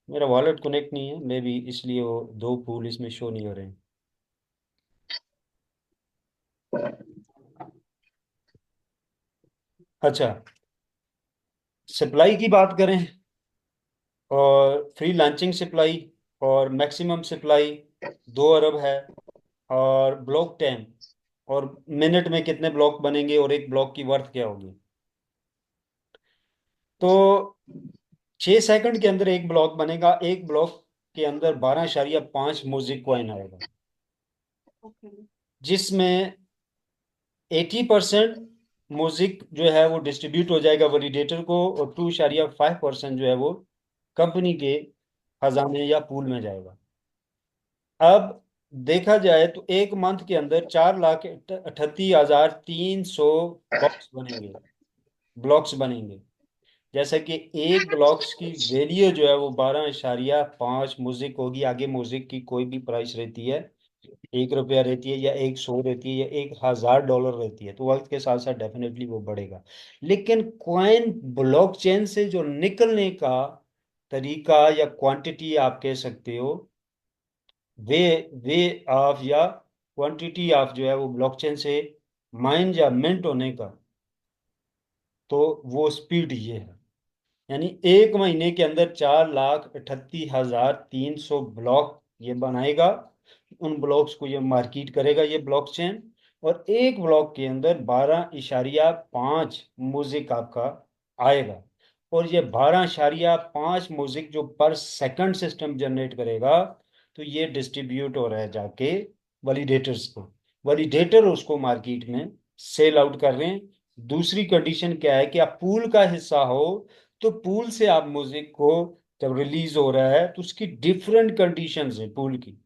मेरा वॉलेट कनेक्ट नहीं है मे बी, इसलिए वो दो पूल इसमें शो नहीं हो रहे हैं। अच्छा, सप्लाई की बात करें, और फ्री लॉन्चिंग सप्लाई और मैक्सिमम सप्लाई 2 अरब है। और ब्लॉक टाइम, और मिनट में कितने ब्लॉक बनेंगे और एक ब्लॉक की वर्थ क्या होगी। तो 6 सेकंड के अंदर एक ब्लॉक बनेगा, एक ब्लॉक के अंदर 12.5 म्यूजिक कॉइन आएगा, जिसमें 80% म्यूजिक जो है वो डिस्ट्रीब्यूट हो जाएगा वैलिडेटर को, और 2.5% जो है वो कंपनी के खजाने या पूल में जाएगा। अब देखा जाए तो एक मंथ के अंदर 4,38,300 बॉक्स बनेंगे, ब्लॉक्स बनेंगे। जैसे कि एक ब्लॉक्स की वैल्यू जो है वो 12.5 म्यूजिक होगी। आगे म्यूजिक की कोई भी प्राइस रहती है 1 रुपया रहती है या 100 रहती है या $1000 रहती है, तो वक्त के साथ साथ डेफिनेटली वो बढ़ेगा। लेकिन कॉइन ब्लॉकचेन से जो निकलने का तरीका या क्वांटिटी आप कह सकते हो, वे वे ऑफ या क्वांटिटी ऑफ जो है वो ब्लॉकचेन से माइन या मिंट होने का, तो वो स्पीड ये है। यानी 1 महीने के अंदर 4,38,300 ब्लॉक ये बनाएगा। उन ब्लॉक्स को ये मार्केट करेगा ये ब्लॉकचेन। और एक ब्लॉक के अंदर 12.5 म्यूजिक आपका आएगा। और ये 12.5 म्यूजिक जो पर सेकंड सिस्टम जनरेट करेगा, तो ये डिस्ट्रीब्यूट हो रहा है जाके वैलिडेटर्स को। वैलिडेटर उसको मार्केट में सेल आउट कर रहे हैं। दूसरी कंडीशन क्या है कि आप पूल का हिस्सा हो, तो पूल से आप म्यूजिक को जब रिलीज हो रहा है तो उसकी डिफरेंट कंडीशंस है, पूल की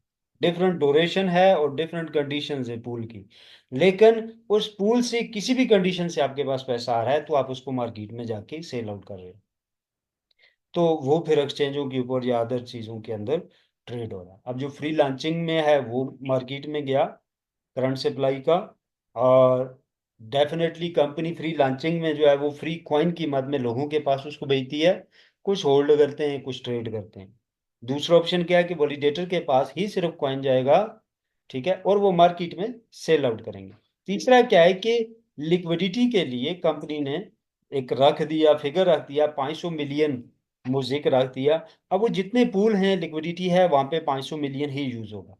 डिफरेंट ड्यूरेशन है और डिफरेंट कंडीशंस है पूल की। लेकिन उस पूल से किसी भी कंडीशन से आपके पास पैसा आ रहा है, तो आप उसको मार्केट में जाके सेल आउट कर रहे हो। तो वो फिर एक्सचेंजों के ऊपर या अदर चीजों के अंदर ट्रेड हो रहा है। अब जो फ्री लॉन्चिंग में है वो मार्केट में गया करंट सप्लाई का। और डेफिनेटली कंपनी फ्री लॉन्चिंग में जो है वो फ्री कॉइन की मद में लोगों के पास उसको भेजती है। कुछ होल्ड करते हैं, कुछ ट्रेड करते हैं। दूसरा ऑप्शन क्या है कि वैलिडेटर के पास ही सिर्फ कॉइन जाएगा, ठीक है, और वो मार्केट में सेल आउट करेंगे। तीसरा क्या है कि लिक्विडिटी के लिए कंपनी ने एक रख दिया, फिगर रख दिया, 500 मिलियन म्यूजिक रख दिया। अब वो जितने पूल हैं, लिक्विडिटी है वहां पे 500 मिलियन ही यूज होगा।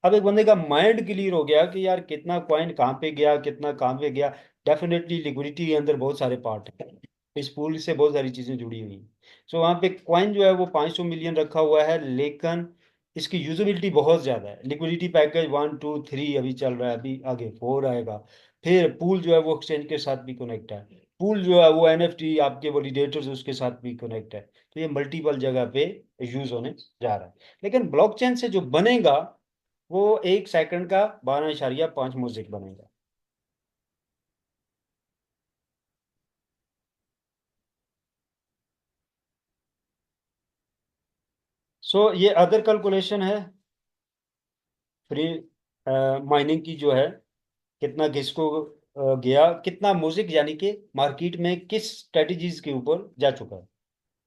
अब एक बंदे का माइंड क्लियर हो गया कि यार कितना कॉइन कहाँ पे गया, कितना कहाँ पे गया। डेफिनेटली लिक्विडिटी के अंदर बहुत सारे पार्ट हैं, इस पूल से बहुत सारी चीजें जुड़ी हुई हैं। सो वहाँ पे कॉइन जो है वो 500 मिलियन रखा हुआ है, लेकिन इसकी यूजेबिलिटी बहुत ज्यादा है। लिक्विडिटी पैकेज 1 2 3 अभी चल रहा है, अभी आगे 4 आएगा। फिर पूल जो है वो एक्सचेंज के साथ भी कनेक्ट है। पूल जो है वो एनएफटी आपके वैलिडेटर्स उसके साथ भी कनेक्ट है। तो ये मल्टीपल जगह पे यूज होने जा रहा है। लेकिन ब्लॉकचेन से जो बनेगा वो 1 सेकंड का 12.5 म्यूजिक बनेगा। सो ये अदर कैलकुलेशन है फ्री माइनिंग की जो है, कितना किसको गया, कितना म्यूजिक यानी कि मार्केट में किस स्ट्रेटजीज के ऊपर जा चुका है,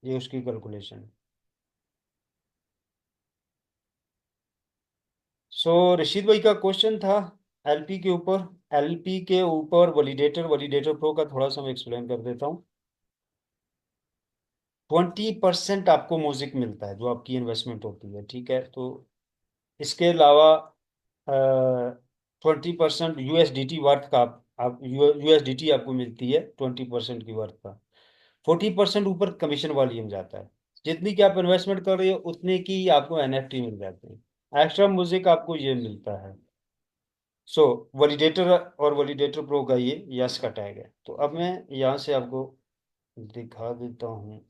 ये उसकी कैलकुलेशन है। सो रशीद भाई का क्वेश्चन था एलपी के ऊपर। एलपी के ऊपर वैलिडेटर वैलिडेटर प्रो का थोड़ा सा मैं एक्सप्लेन कर देता हूँ। 20% आपको म्यूजिक मिलता है जो आपकी इन्वेस्टमेंट होती है, ठीक है। तो इसके अलावा 20% यूएसडीटी वर्थ का आप यूएसडीटी आपको मिलती है 20% की वर्थ का। 40% ऊपर कमीशन वॉल्यूम जाता है। जितनी की आप इन्वेस्टमेंट कर रहे हो उतने की आपको एनएफटी मिल जाते हैं। एक्स्ट्रा म्यूजिक आपको ये मिलता है। सो वैलिडेटर और वैलिडेटर प्रो का ये यस का टैग है। तो अब मैं यहाँ से आपको दिखा देता हूँ।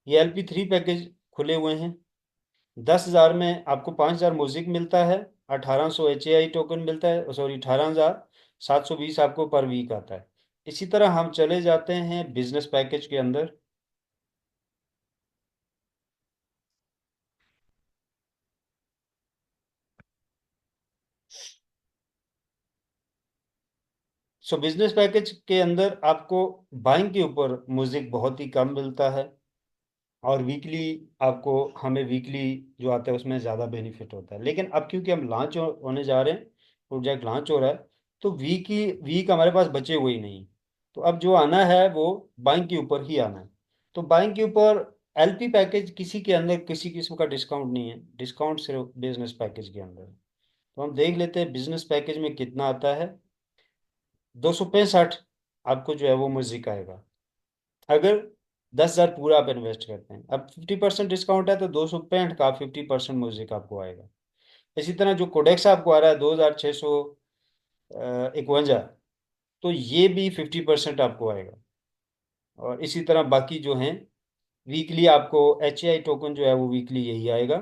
ये LP3 पैकेज खुले हुए हैं। 10,000 में आपको 5,000 म्यूजिक मिलता है। 1,800 HAI टोकन मिलता है, सॉरी 18,720 आपको पर वीक आता है। इसी तरह हम चले जाते हैं बिजनेस पैकेज के अंदर। सो बिजनेस पैकेज के अंदर आपको बाइंग के ऊपर म्यूजिक बहुत ही कम मिलता है। और वीकली आपको, हमें वीकली जो आता है उसमें ज़्यादा बेनिफिट होता है। लेकिन अब क्योंकि हम लॉन्च होने जा रहे हैं, प्रोजेक्ट लॉन्च हो रहा है, तो वीक हमारे पास बचे हुए ही नहीं। तो अब जो आना है वो बाइंग के ऊपर ही आना है। तो बाइंग के ऊपर एलपी पैकेज किसी के अंदर किसी किस्म का डिस्काउंट नहीं है, डिस्काउंट सिर्फ बिजनेस पैकेज के अंदर है। तो हम देख लेते हैं बिजनेस पैकेज में कितना आता है। 265 आपको जो है वो म्यूजिक आएगा, अगर 10,000 पूरा आप इन्वेस्ट करते हैं। अब 50% डिस्काउंट है तो 265 का 50% म्यूजिक आपको आएगा। इसी तरह जो कोडेक्स आपको आ रहा है 2,651, तो ये भी 50% आपको आएगा। और इसी तरह बाकी जो हैं वीकली आपको HAI टोकन जो है वो वीकली यही आएगा,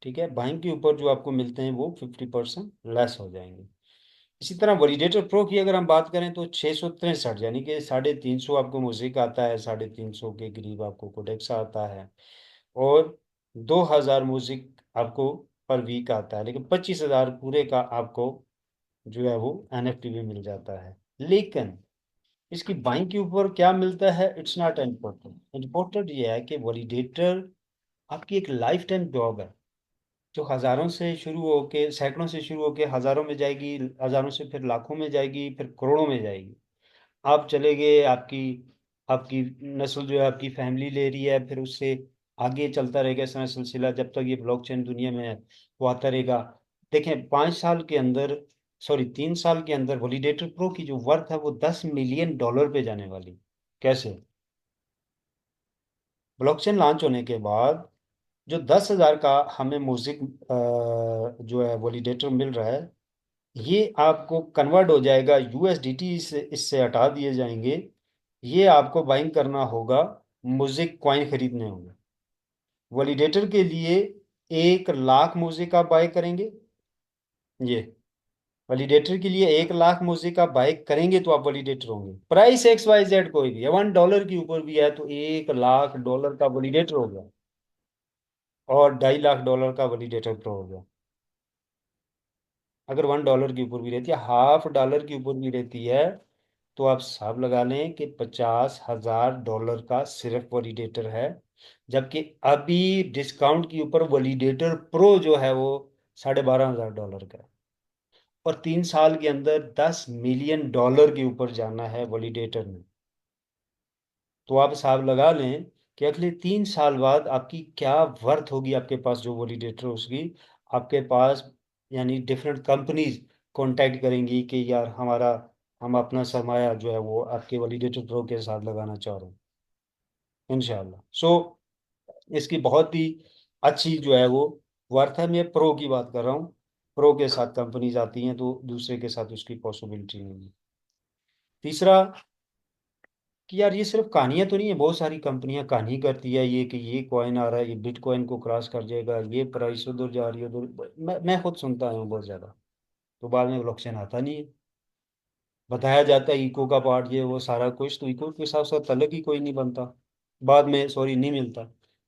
ठीक है। बाइंग के ऊपर जो आपको मिलते हैं वो 50% लेस हो जाएंगे। इसी तरह वैलिडेटर प्रो की अगर हम बात करें तो 663 यानी कि 350 आपको म्यूजिक आता है, 350 के करीब आपको कोडेक्स आता है। और 2,000 म्यूजिक आपको पर वीक आता है, लेकिन 25,000 पूरे का आपको जो है वो एनएफटी भी मिल जाता है। लेकिन इसकी बाइंग के ऊपर क्या मिलता है, इट्स नॉट इम्पोर्टेंट। इम्पोर्टेंट ये है कि वैलिडेटर आपकी एक लाइफ टाइम जॉब है, जो हजारों से शुरू होके, सैकड़ों से शुरू होके हजारों में जाएगी, हजारों से फिर लाखों में जाएगी, फिर करोड़ों में जाएगी। आप चले गए, आपकी आपकी नस्ल जो है आपकी फैमिली ले रही है, फिर उससे आगे चलता रहेगा इस तरह सिलसिला, जब तक ये ब्लॉकचेन दुनिया में है वो आता रहेगा। देखें 5 साल के अंदर, सॉरी 3 साल के अंदर वैलिडेटर प्रो की जो वर्थ है वो $10 मिलियन पे जाने वाली। कैसे? ब्लॉकचेन लॉन्च होने के बाद जो 10,000 का हमें म्यूजिक जो है वैलिडेटर मिल रहा है, ये आपको कन्वर्ट हो जाएगा यूएसडीटी से, इससे हटा दिए जाएंगे। ये आपको बाइंग करना होगा, म्यूजिक कॉइन खरीदने होंगे। वैलिडेटर के लिए 1 लाख म्यूजिक आप बाय करेंगे, ये वैलिडेटर के लिए 1 लाख म्यूजिक आप बाय करेंगे तो आप वैलिडेटर होंगे। प्राइस XYZ कोई भी है, $1 के ऊपर भी है तो $1 लाख का वैलिडेटर हो गया, और $2.5 लाख का वैलिडेटर प्रो हो गया। अगर $1 के ऊपर भी रहती है, $0.5 के ऊपर भी रहती है, तो आप हिसाब लगा लें कि $50,000 का सिर्फ वैलिडेटर है। जबकि अभी डिस्काउंट के ऊपर वैलिडेटर प्रो जो है वो $12,500 का है। और 3 साल के अंदर $10 मिलियन के ऊपर जाना है वैलिडेटर में। तो आप हिसाब लगा लें कि अगले 3 साल बाद आपकी क्या वर्थ होगी, आपके पास जो वैलिडेटर उसकी, आपके पास यानी डिफरेंट कंपनीज कांटेक्ट करेंगी कि यार हमारा, हम अपना सरमाया जो है वो आपके वैलिडेटर प्रो के साथ लगाना चाह रहे हैं इंशाल्लाह। सो इसकी बहुत ही अच्छी जो है वो वर्थ है। मैं प्रो की बात कर रहा हूँ, प्रो के साथ कंपनीज आती हैं तो दूसरे के साथ उसकी पॉसिबिलिटी नहीं है। तीसरा कि यार ये सिर्फ कहानियां तो नहीं है, बहुत सारी कंपनियां कहानी करती है ये कि ये कॉइन आ रहा है, ये बिटकॉइन को क्रॉस कर जाएगा, ये प्राइस उधर जा रही है उधर। मैं खुद सुनता हूँ बहुत ज्यादा, तो बाद में ब्लॉकचेन आता नहीं है। बताया जाता है इको का पार्ट ये वो सारा कुछ, तो इको के साथ साथ अलग ही कोई नहीं बनता, बाद में सॉरी नहीं मिलता।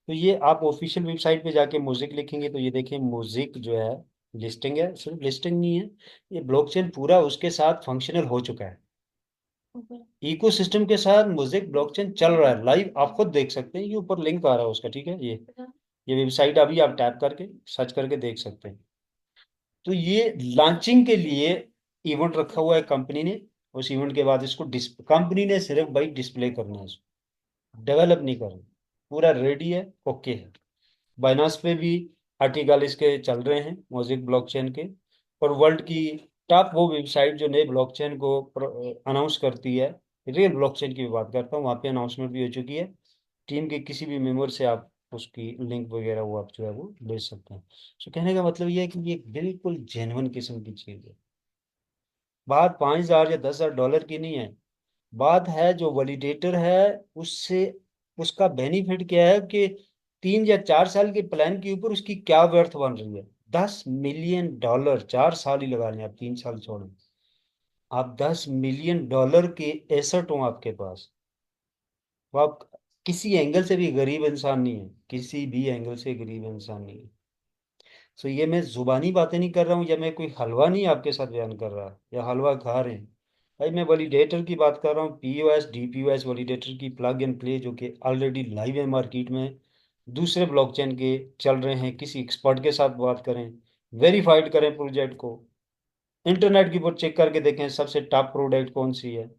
तो ये आप ऑफिशियल वेबसाइट पे जाके म्यूजिक लिखेंगे तो ये देखिए म्यूजिक जो है लिस्टिंग है, सिर्फ लिस्टिंग नहीं है, ये ब्लॉकचेन पूरा उसके साथ फंक्शनल हो चुका है। इकोसिस्टम के साथ म्यूजिक ब्लॉकचेन चल रहा है लाइव, आप खुद देख सकते हैं, ये ऊपर लिंक आ रहा है उसका, ठीक है, ये वेबसाइट अभी आप टैप करके सर्च करके देख सकते हैं। तो ये लॉन्चिंग के लिए इवेंट रखा हुआ है कंपनी ने। उस इवेंट के बाद इसको कंपनी ने सिर्फ भाई डिस्प्ले करना है, इसको डेवलप नहीं करना, पूरा रेडी है, ओके है। बाइनांस पे भी आर्टिकल इसके चल रहे हैं म्यूजिक ब्लॉकचेन के। और वर्ल्ड की टॉप वो वेबसाइट जो नए ब्लॉकचेन को अनाउंस करती है, रियल ब्लॉकचेन की भी बात करता हूँ, वहाँ पे अनाउंसमेंट भी हो चुकी है। टीम के किसी भी मेंबर से आप उसकी लिंक वगैरह वो आप जो है वो ले सकते हैं। सो कहने का मतलब ये है कि ये बिल्कुल जेन्युइन किस्म की चीज़ है। बात 5,000 या $10,000 की नहीं है, बात है जो वैलिडेटर है उससे, उसका बेनिफिट क्या है कि 3 या 4 साल के प्लान के ऊपर उसकी क्या वर्थ बन रही है। $10 मिलियन, 4 साल ही लगा लें आप, 3 साल छोड़ें, आप $10 मिलियन के एसेट हो आपके पास, वो आप किसी एंगल से भी गरीब इंसान नहीं है, किसी भी एंगल से गरीब इंसान नहीं है। सो ये मैं जुबानी बातें नहीं कर रहा हूँ, या मैं कोई हलवा नहीं आपके साथ बयान कर रहा या हलवा खा रहे हैं। भाई मैं वैलिडेटर की बात कर रहा हूँ, पीओएस डीपीओएस वैलिडेटर की प्लग एंड प्ले जो कि ऑलरेडी लाइव है मार्केट में, दूसरे ब्लॉकचेन के चल रहे हैं। किसी एक्सपर्ट के साथ बात करें, वेरीफाइड करें प्रोजेक्ट को, इंटरनेट के ऊपर चेक करके देखें सबसे टॉप प्रोडक्ट कौन सी है,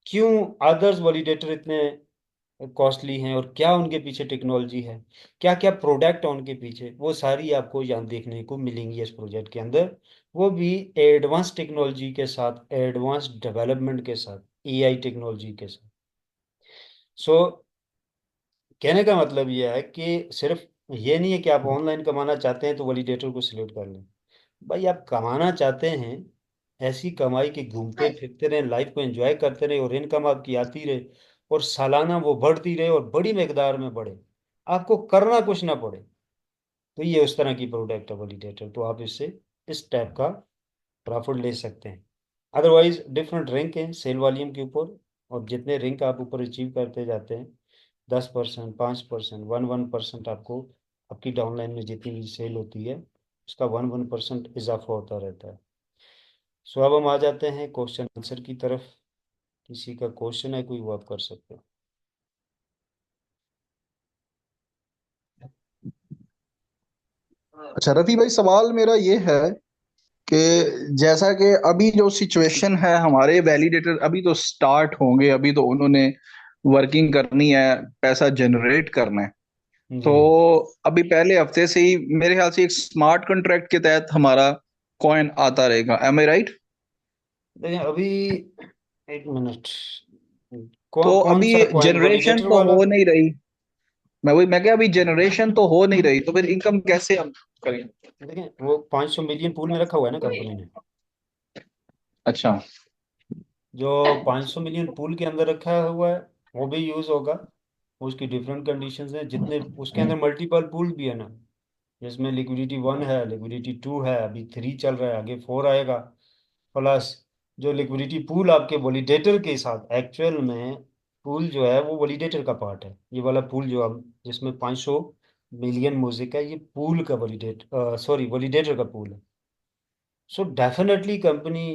क्यों अदर्स वैलिडेटर इतने कॉस्टली हैं, और क्या उनके पीछे टेक्नोलॉजी है, क्या क्या प्रोडक्ट है उनके पीछे, वो सारी आपको यहाँ देखने को मिलेंगी इस प्रोजेक्ट के अंदर। वो भी एडवांस टेक्नोलॉजी के साथ, एडवांस डेवलपमेंट के साथ, एआई टेक्नोलॉजी के साथ। सो कहने का मतलब ये है कि सिर्फ ये नहीं है कि आप ऑनलाइन कमाना चाहते हैं तो वैलिडेटर को सिलेक्ट कर लें। भाई आप कमाना चाहते हैं, ऐसी कमाई कि घूमते फिरते रहे, लाइफ को एंजॉय करते रहे, और इनकम आपकी आती रहे, और सालाना वो बढ़ती रहे और बड़ी मकदार में बढ़े, आपको करना कुछ ना पड़े, तो ये उस तरह की प्रोडक्ट है वैलिडेटर। तो आप इससे इस टाइप का प्रॉफिट ले सकते हैं। अदरवाइज डिफरेंट रैंक हैं सेल वॉल्यूम के ऊपर, और जितने रैंक आप ऊपर अचीव करते जाते हैं, 10%, 5%, 1% आपको आपकी डाउनलाइन में जितनी भी सेल होती है उसका 1% इजाफा होता रहता है। सो अब हम आ जाते हैं क्वेश्चन आंसर की तरफ। किसी का क्वेश्चन है कोई, वो आप कर सकते हो। अच्छा रफी भाई, सवाल मेरा ये है कि जैसा कि अभी जो सिचुएशन है, हमारे वैलिडेटर अभी तो स्टार्ट होंगे, अभी तो उन्होंने वर्किंग करनी है, पैसा जनरेट करना है। तो जी। अभी पहले हफ्ते से ही मेरे ख्याल से एक स्मार्ट कॉन्ट्रैक्ट के तहत हमारा कॉइन आता रहेगा, एम आई राइट? देखिए अभी, एक मिनट, तो कौन अभी सा कॉइन, जनरेशन वैलिडेटर तो वाला? हो नहीं रही। मैं क्या, अभी जनरेशन तो हो नहीं रही, तो फिर इनकम कैसे हम करें? देखिए वो 500 मिलियन पूल में रखा हुआ है ना कंपनी ने। अच्छा। जो 500 मिलियन पूल के अंदर रखा हुआ है वो भी यूज होगा। उसकी डिफरेंट कंडीशंस हैं, जितने उसके अंदर मल्टीपल पूल भी है ना, जिसमें लिक्विडिटी 1 है, लिक्विडिटी 2 है, अभी 3 चल रहा है, आगे 4 आएगा। प्लस जो लिक्विडिटी पूल आपके वॉलिडेटर के साथ एक्चुअल में पूल जो है वो वॉलिडेटर का पार्ट है। ये वाला पूल जो अब जिसमें 500 मिलियन म्यूजिक है, ये पूल का वॉलिडेट सॉरी वॉलिडेटर का पूल है। सो डेफिनेटली कंपनी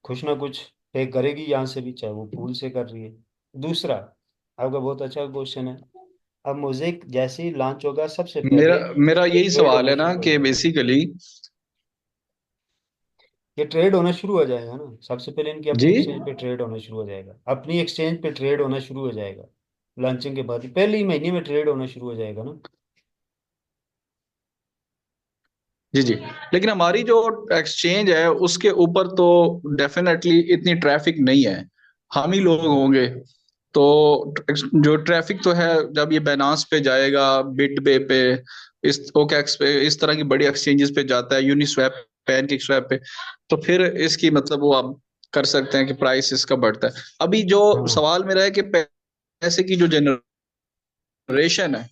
कुछ ना कुछ पे करेगी यहाँ से भी, चाहे वो पूल से कर रही है। दूसरा, आपका बहुत अच्छा क्वेश्चन है। अब म्यूजिक जैसे ही लॉन्च होगा सबसे मेरा पहले मेरा यही ट्रेड सवाल होना है ना शुरू हो कि जाएगा। बेसिकली। ये ट्रेड होना शुरू हो जाएगा ना, सबसे पहले इनकी जी अपनी एक्सचेंज पे ट्रेड होना शुरू हो जाएगा, अपनी एक्सचेंज पे ट्रेड होना शुरू हो जाएगा। लॉन्चिंग के बाद ही पहले ही महीने में ट्रेड होना शुरू हो जाएगा ना। जी जी। लेकिन हमारी जो एक्सचेंज है उसके ऊपर तो डेफिनेटली इतनी ट्रैफिक नहीं है, हम ही लोग होंगे। तो जो ट्रैफिक तो है, जब ये बाइनांस पे जाएगा, बिटबे पे, इस ओकेक्स पे, इस तरह की बड़ी एक्सचेंजेस पे जाता है, यूनिस्वैप, पैनकेक स्वैप पे, तो फिर इसकी मतलब वो आप कर सकते हैं कि प्राइस इसका बढ़ता है। अभी जो हाँ। सवाल मेरा है कि पैसे की जो जनरेशन है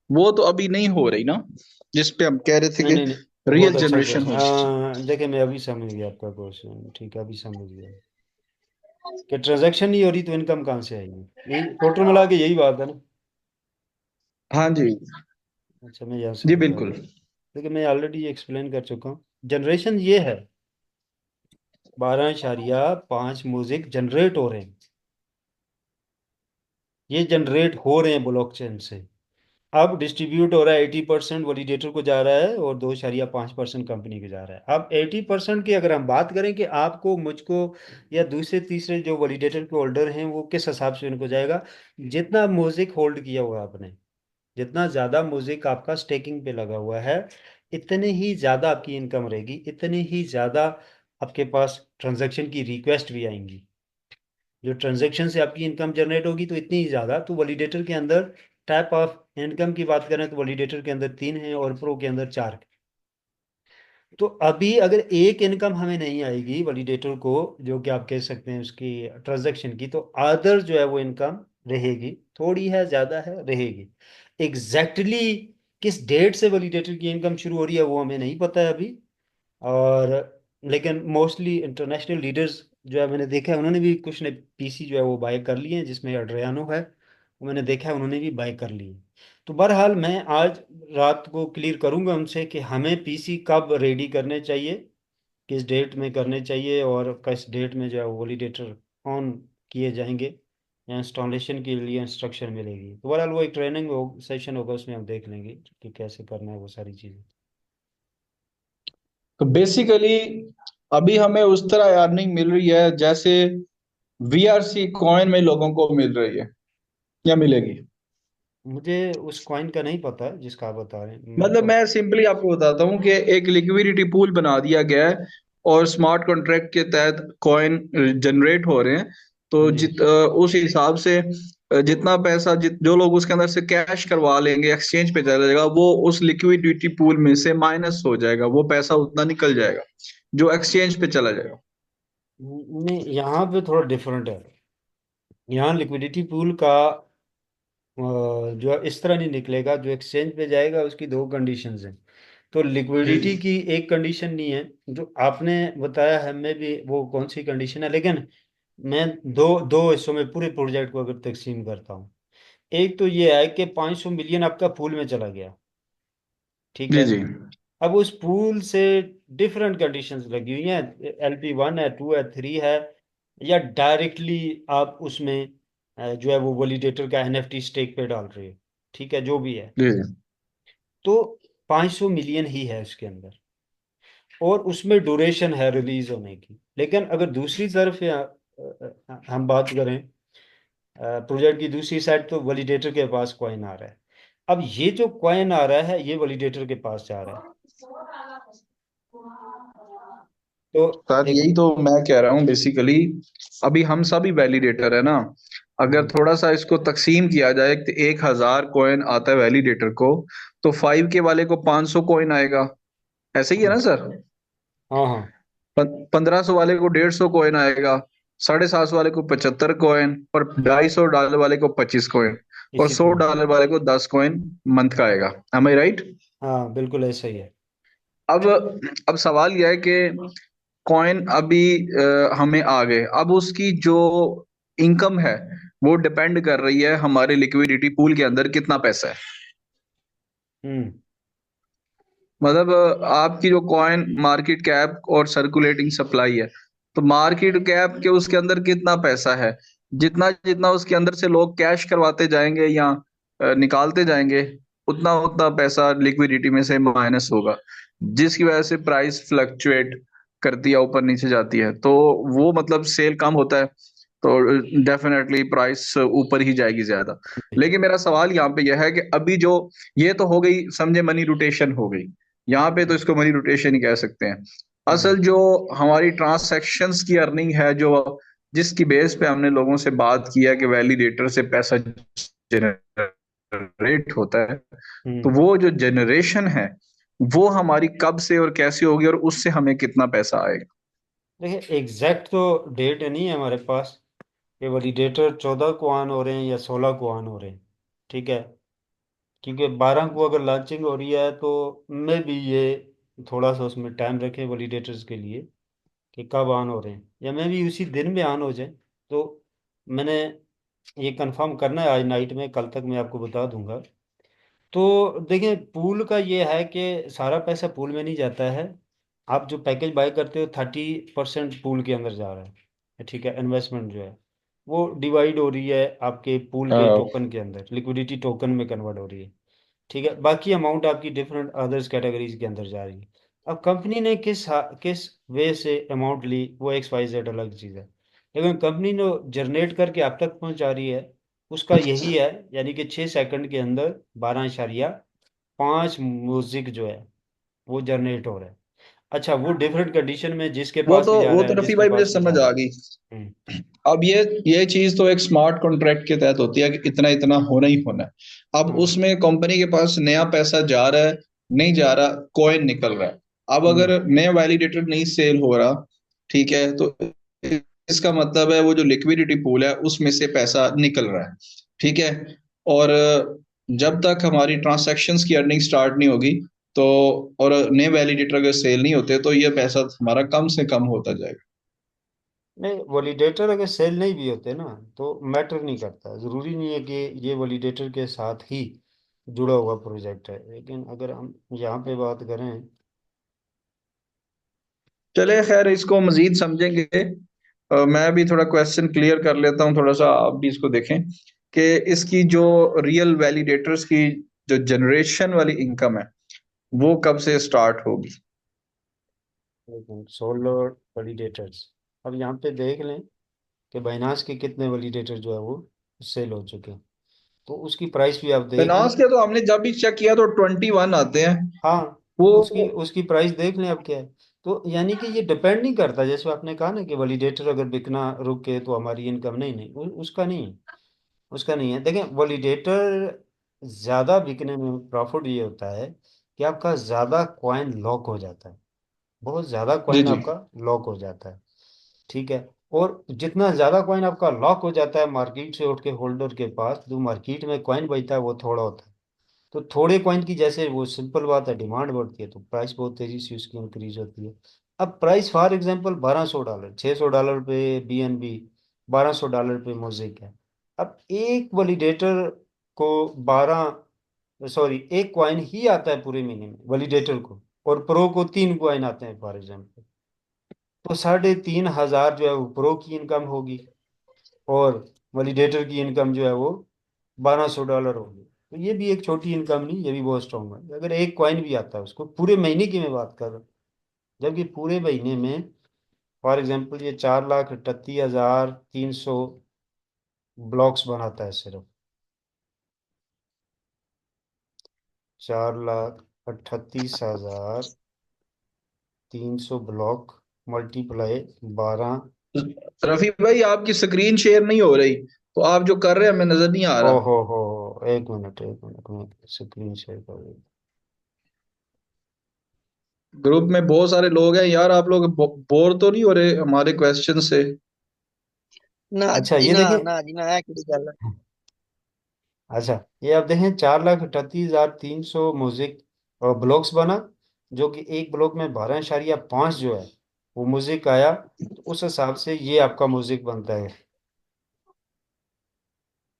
वो तो अभी नहीं हो रही ना, जिस पे हम कह रहे थे नहीं कि नहीं नहीं, बहुत रियल अच्छा जनरेशन क्वेश्चन। हो। हाँ देखिए, मैं अभी समझ गया आपका क्वेश्चन, ठीक है अभी समझ गया कि ट्रांजैक्शन नहीं हो रही तो इनकम कहाँ से आएगी, ये टोटल मिला के यही बात है ना। हाँ जी। अच्छा मैं यहाँ जी समझ गया। बिल्कुल। देखिए मैं ऑलरेडी एक्सप्लेन कर चुका हूँ। जनरेशन ये है, 12.5 म्यूजिक जनरेट हो रहे हैं। ये जनरेट हो रहे हैं ब्लॉकचेन से। अब डिस्ट्रीब्यूट हो रहा है, 80% वैलिडेटर को जा रहा है और 2.5% कंपनी को जा रहा है। अब 80% की अगर हम बात करें कि आपको, मुझको, या दूसरे तीसरे जो वैलिडेटर के होल्डर हैं वो किस हिसाब से उनको जाएगा, जितना म्यूजिक होल्ड किया हुआ आपने, जितना ज़्यादा म्यूजिक आपका स्टेकिंग पे लगा हुआ है, इतने ही ज़्यादा आपकी इनकम रहेगी, इतने ही ज़्यादा आपके पास ट्रांजैक्शन की रिक्वेस्ट भी आएंगी। जो ट्रांजैक्शन से आपकी इनकम जनरेट होगी तो इतनी ही ज़्यादा। तो वैलिडेटर के अंदर टाइप ऑफ इनकम की बात करें तो वैलिडेटर के अंदर 3 है और प्रो के अंदर 4 है। तो अभी अगर एक इनकम हमें नहीं आएगी वैलिडेटर को, जो कि आप कह सकते हैं उसकी ट्रांजैक्शन की, तो अदर जो है वो इनकम रहेगी, थोड़ी है ज़्यादा है रहेगी। एग्जैक्टली exactly किस डेट से वैलिडेटर की इनकम शुरू हो रही है वो हमें नहीं पता है अभी। और लेकिन मोस्टली इंटरनेशनल लीडर्स जो है मैंने देखा है, उन्होंने भी कुछ ने पीसी जो है वो बाय कर लिए हैं, जिसमें एड्रियानो है, वो मैंने देखा है उन्होंने भी बाय कर लिए। तो बहरहाल मैं आज रात को क्लियर करूंगा उनसे कि हमें पीसी कब रेडी करने चाहिए, किस डेट में करने चाहिए, और किस डेट में जो है वॉलिडेटर ऑन किए जाएंगे या इंस्टॉलेशन के लिए इंस्ट्रक्शन मिलेगी। तो बहरहाल वो एक ट्रेनिंग सेशन होगा, उसमें हम देख लेंगे कि कैसे करना है वो सारी चीज़ें। तो बेसिकली अभी हमें उस तरह अर्निंग मिल रही है जैसे वीआरसी कॉइन में लोगों को मिल रही है, या मिलेगी? मुझे उस कॉइन का नहीं पता जिसका आप बता रहे हैं, मेरे मतलब पास। मैं सिंपली आपको बताता हूँ कि एक लिक्विडिटी पूल बना दिया गया है और स्मार्ट कॉन्ट्रैक्ट के तहत कॉइन जनरेट हो रहे हैं। तो जी। उस हिसाब से जितना पैसा जो लोग उसके अंदर से कैश करवा लेंगे, एक्सचेंज पे चला जाएगा, वो उस लिक्विडिटी पूल में से माइनस हो जाएगा, वो पैसा उतना निकल जाएगा जो एक्सचेंज पे चला जाएगा। नहीं, यहाँ पे थोड़ा डिफरेंट है। यहाँ लिक्विडिटी पूल का जो है इस तरह नहीं निकलेगा, जो एक्सचेंज पे जाएगा उसकी दो कंडीशंस हैं। तो लिक्विडिटी की एक कंडीशन नहीं है जो आपने बताया है, मैं भी वो कौन सी कंडीशन है, लेकिन मैं दो दो हिस्सों में पूरे प्रोजेक्ट को अगर तकसीम करता हूँ। एक तो ये है कि 500 मिलियन आपका पूल में चला गया, ठीक जी है। जी अब उस पूल से डिफरेंट कंडीशंस लगी हुई हैं, LP1 है, 2 है, 3 है, या डायरेक्टली आप उसमें जो है वो वैलिडेटर का NFT स्टेक पे डाल रहे हो, ठीक है, जो भी है। जी जी। तो 500 मिलियन ही है उसके अंदर, और उसमें ड्यूरेशन है रिलीज होने की। लेकिन अगर दूसरी तरफ हम बात करें, प्रोजेक्ट की दूसरी साइड, तो वैलिडेटर के पास कॉइन आ रहा है। अब ये जो कॉइन आ रहा है ये वैलिडेटर के पास जा रहा है। तो सर एक यही तो मैं कह रहा हूँ बेसिकली। अभी हम सभी वैलिडेटर है ना। अगर हम्म, थोड़ा सा इसको तकसीम किया जाए तो 1,000 कॉइन आता है वैलिडेटर को, तो 5 के वाले को 500 कॉइन आएगा। ऐसे ही है हम्म, ना सर? हाँ हाँ, 1500 वाले को 150 कॉइन आएगा, 750 वाले को 75 कॉइन, और $250 वाले को 25 कॉइन, और इसी सौ तरह। डॉलर वाले को 10 कॉइन मंथ का आएगा। एम आई राइट? हाँ बिल्कुल ऐसा ही है। अब अब सवाल यह है कि कॉइन अभी हमें आ गए, अब उसकी जो इनकम है वो डिपेंड कर रही है हमारे लिक्विडिटी पूल के अंदर कितना पैसा है। हम्म मतलब आपकी जो कॉइन मार्केट कैप और सर्कुलेटिंग सप्लाई है, तो मार्केट कैप के उसके अंदर कितना पैसा है, जितना जितना उसके अंदर से लोग कैश करवाते जाएंगे या निकालते जाएंगे, उतना उतना पैसा लिक्विडिटी में से माइनस होगा, जिसकी वजह से प्राइस फ्लक्चुएट करती है, ऊपर नीचे जाती है। तो वो मतलब सेल कम होता है, तो डेफिनेटली प्राइस ऊपर ही जाएगी ज्यादा। लेकिन मेरा सवाल यहाँ पे यह है कि अभी जो, ये तो हो गई समझे मनी रोटेशन हो गई, यहाँ पे तो इसको मनी रोटेशन ही कह सकते हैं। हम्म असल जो हमारी ट्रांसैक्शंस की अर्निंग है, जो जिसकी बेस पे हमने लोगों से बात किया कि वैलिडेटर से पैसा जनरेट होता है, तो हम्म। वो जो जनरेशन है वो हमारी कब से और कैसे होगी, और उससे हमें कितना पैसा आएगा? देखिए एग्जैक्ट तो डेट नहीं है हमारे पास कि वैलिडेटर 14 को ऑन हो रहे हैं या 16 को ऑन हो रहे हैं, ठीक है। क्योंकि 12 को अगर लॉन्चिंग हो रही है तो मैं भी ये थोड़ा सा उसमें टाइम रखें वैलिडेटर्स के लिए कि कब ऑन हो रहे हैं, या मैं भी उसी दिन में ऑन हो जाए। तो मैंने ये कंफर्म करना है आज नाइट में, कल तक मैं आपको बता दूंगा। तो देखिए पूल का ये है कि सारा पैसा पूल में नहीं जाता है। आप जो पैकेज बाय करते हो 30% पूल के अंदर जा रहा है, ठीक है। इन्वेस्टमेंट जो है वो डिवाइड हो रही है आपके पूल के हाँ। टोकन के अंदर, लिक्विडिटी टोकन में कन्वर्ट हो रही है, ठीक है। बाकी अमाउंट आपकी डिफरेंट अदर्स कैटेगरीज के अंदर जा रही है। अब कंपनी ने किस वे से अमाउंट ली वो XYZ अलग चीज़ है, लेकिन कंपनी ने जनरेट करके आप तक पहुंचा रही है उसका यही है, यानी कि 6 सेकंड के अंदर 12.5 म्यूजिक जो है वो जनरेट हो रहा है। अच्छा, वो डिफरेंट कंडीशन में जिसके पास भी जा वो रहा तो है, रफी जिसके भाई मुझे पास भी जा समझ रहा आ है। गई। हम्म अब ये चीज तो एक स्मार्ट कॉन्ट्रैक्ट के तहत होती है कि इतना इतना होना ही होना है। अब हम्म उसमें कंपनी के पास नया पैसा जा रहा है, नहीं जा रहा, कॉइन निकल रहा है। अब हम्म अगर नया वैलिडेटर नहीं सेल हो रहा, ठीक है, तो इसका मतलब है वो जो लिक्विडिटी पूल है उसमें से पैसा निकल रहा है, ठीक है। और जब तक हमारी ट्रांसैक्शंस की अर्निंग स्टार्ट नहीं होगी, तो और नए वैलिडेटर अगर सेल नहीं होते, तो ये पैसा हमारा कम से कम होता जाएगा। नहीं, वैलिडेटर अगर सेल नहीं भी होते ना तो मैटर नहीं करता, जरूरी नहीं है कि ये वैलिडेटर के साथ ही जुड़ा हुआ प्रोजेक्ट है। लेकिन अगर हम यहाँ पे बात करें, चले खैर, इसको मजीद समझेंगे। मैं भी थोड़ा क्वेश्चन क्लियर कर लेता हूँ, थोड़ा सा आप भी इसको देखें कि इसकी जो रियल वैलिडेटर्स की जो जनरेशन वाली इनकम है वो कब से स्टार्ट होगी। सोलर वैलिडेटर्स, अब यहाँ पे देख लें कि बाइनांस के कितने वैलिडेटर जो है वो सेल हो चुके हैं, तो उसकी प्राइस भी आप देख लें। फाइनेंस के तो हमने जब भी चेक किया तो 21 आते हैं। हाँ, वो उसकी उसकी प्राइस देख लें अब क्या है। तो यानी कि ये डिपेंड नहीं करता, जैसे आपने कहा ना कि वैलिडेटर अगर बिकना रुक के तो हमारी इनकम नहीं, नहीं उसका नहीं है। उसका नहीं है। देखें वैलिडेटर ज़्यादा बिकने में प्रॉफिट ये होता है कि आपका ज़्यादा कॉइन लॉक हो जाता है, बहुत ज़्यादा जी कॉइन जी आपका लॉक हो जाता है, ठीक है। और जितना ज़्यादा कॉइन आपका लॉक हो जाता है मार्केट से उठ के होल्डर के पास, जो मार्केट में कॉइन बचता है वो थोड़ा होता है। तो थोड़े कॉइन की जैसे वो सिंपल बात है डिमांड बढ़ती है तो प्राइस बहुत तेजी से उसकी इंक्रीज होती है। अब प्राइस फॉर एग्जांपल $1200, $600 पे BNB, $1200 पे मोज़ेक है। अब एक वैलिडेटर को 12, सॉरी, एक कॉइन ही आता है पूरे महीने में वैलिडेटर को, और प्रो को 3 कॉइन आते हैं फॉर एग्जाम्पल। तो 3,500 जो है वो प्रो की इनकम होगी, और वैलिडेटर की इनकम जो है वो $1,200 होगी। तो ये भी एक छोटी इनकम नहीं, ये भी बहुत स्ट्रॉन्ग है अगर एक कॉइन भी आता है उसको। पूरे महीने की मैं बात कर रहा हूँ, जबकि पूरे महीने में फॉर एग्जाम्पल ये 4,38,300 ब्लॉक्स बनाता है सिर्फ। 4,38,300 ब्लॉक मल्टीप्लाई 12। रफी भाई आपकी स्क्रीन शेयर नहीं हो रही, तो आप जो कर रहे हैं हमें नजर नहीं आ ओ रहा। हो, एक मिनट एक मिनट, मैं स्क्रीन शेयर कर रही ग्रुप में बहुत सारे लोग हैं यार, आप लोग बोर तो नहीं हो रहे हमारे क्वेश्चन से? हूँ। अच्छा ये देखें। ना जी ना, है किहड़ी गल। अच्छा, ये आप देखें 4,38,300 म्यूजिक और ब्लॉक्स बना, जो कि एक ब्लॉक में 12.5 जो है वो म्यूजिक आया। तो उस हिसाब से ये आपका म्यूजिक बनता है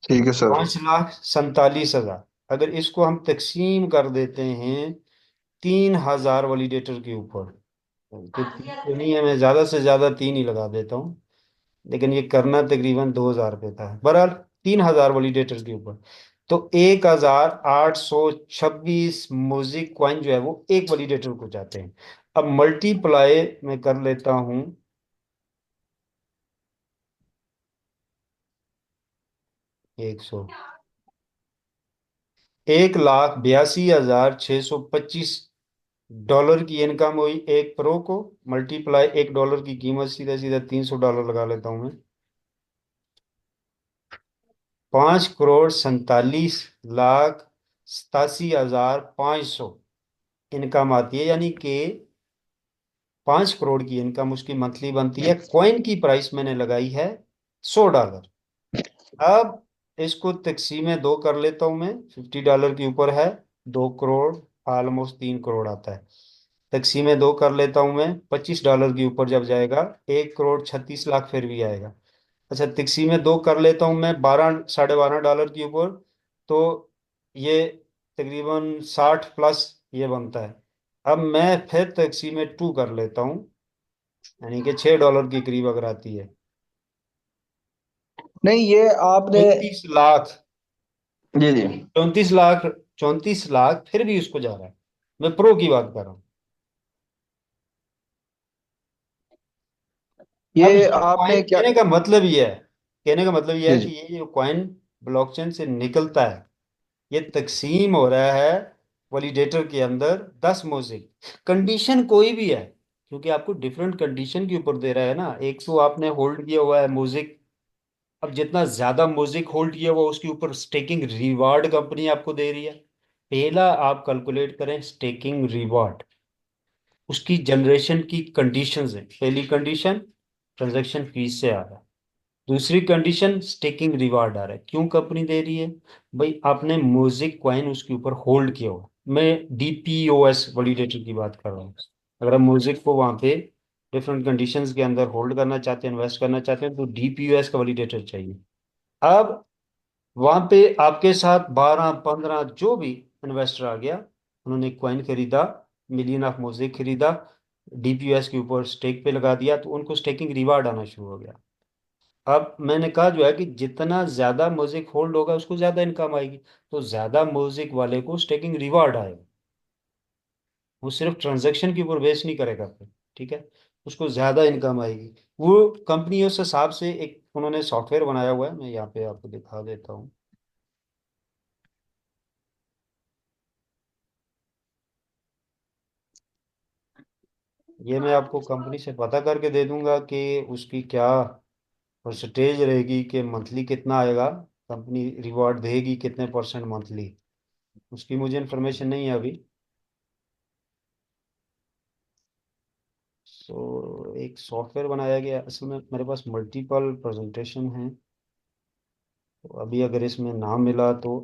ठीक है सर। 5,47,000। अगर इसको हम तकसीम कर देते हैं 3,000 वैलिडेटर के ऊपर, कि तीन तो नहीं है, मैं ज्यादा से ज्यादा 3 ही लगा देता हूँ, लेकिन ये करना तकरीबन 2,000 रुपये था। बहरहाल 3,000 वैलिडेटर के ऊपर, तो 1,826 म्यूजिक कॉइन जो है वो एक वैलिडेटर को जाते हैं। अब मल्टीप्लाई मैं कर लेता हूँ 100, 1,82,625 डॉलर की इनकम हुई एक प्रो को। मल्टीप्लाई $1 की कीमत सीधा सीधा $300 लगा लेता हूं मैं। 5,47,87,500 इनकम आती है, यानी कि 5 करोड़ की इनकम उसकी मंथली बनती है। कॉइन की प्राइस मैंने लगाई है $100। अब इसको तकसीम 2 कर लेता हूं मैं, $50 के ऊपर है, 2 करोड़, ऑलमोस्ट 3 करोड़ आता है। तकसीम 2 कर लेता हूं मैं, $25 के ऊपर जब जाएगा 1,36,00,000 फिर भी आएगा। अच्छा, तकसीम 2 कर लेता हूं मैं 12, $12.5 के ऊपर, तो ये तकरीबन 60+ ये बनता है। अब मैं फिर तकसीम 2 कर लेता हूँ, यानी कि $6 के करीब अगर आती है, नहीं ये आपने। 34 लाख, जी जी। 34 लाख, 34 लाख फिर भी उसको जा रहा है। मैं प्रो की बात कर रहा हूँ। अब ये ये आपने कॉइन, क्या? कहने का मतलब ये है जी कि जी। ये जो कॉइन ब्लॉकचेन से निकलता है, ये तकसीम हो रहा है वैलिडेटर के अंदर 10 म्यूजिक। कंडीशन कोई भी है, क्योंकि आपको डिफरेंट कंडीशन के ऊपर दे रहा है ना। एक तो आपने होल्ड किया हुआ है म्यूजिक, अब जितना ज्यादा म्यूजिक होल्ड किया हुआ उसके ऊपर स्टेकिंग रिवार्ड कंपनी आपको दे रही है। पहला आप कैलकुलेट करें स्टेकिंग रिवार्ड, उसकी जनरेशन की कंडीशंस है। पहली कंडीशन ट्रांजैक्शन फीस से आ रहा है, दूसरी कंडीशन स्टेकिंग रिवार्ड आ रहा है। क्यों कंपनी दे रही है? भाई आपने म्यूजिक कॉइन उसके ऊपर होल्ड किया हुआ। मैं डीपीओएस वैलिडेटर की बात कर रहा हूँ। अगर आप म्यूजिक को वहां पे डिफरेंट कंडीशंस के अंदर होल्ड करना चाहते हैं, इन्वेस्ट करना चाहते हैं, तो डीपीओएस का वैलिडेटर चाहिए। अब वहां पे आपके साथ 12, 15 जो भी इन्वेस्टर आ गया, उन्होंने कॉइन खरीदा, मिलियन ऑफ म्यूजिक खरीदा, डीपीओएस के ऊपर स्टेक पे लगा दिया, तो उनको स्टेकिंग रिवार्ड आना शुरू हो गया। अब मैंने कहा जो है कि जितना ज्यादा म्यूजिक होल्ड होगा उसको ज्यादा इनकम आएगी, तो ज्यादा म्यूजिक वाले को स्टेकिंग रिवार्ड आएगा। वो सिर्फ ट्रांजैक्शन के ऊपर बेस नहीं करेगा फिर, ठीक है, उसको ज्यादा इनकम आएगी। वो कंपनी उस हिसाब से एक उन्होंने सॉफ्टवेयर बनाया हुआ है, मैं यहाँ पे आपको दिखा देता हूँ। ये मैं आपको कंपनी से पता करके दे दूंगा कि उसकी क्या परसेंटेज रहेगी, कि मंथली कितना आएगा, कंपनी रिवॉर्ड देगी कितने परसेंट मंथली, उसकी मुझे इन्फॉर्मेशन नहीं है अभी। सो एक सॉफ्टवेयर बनाया गया, असल में मेरे पास मल्टीपल प्रेजेंटेशन हैं, तो अभी अगर इसमें ना मिला तो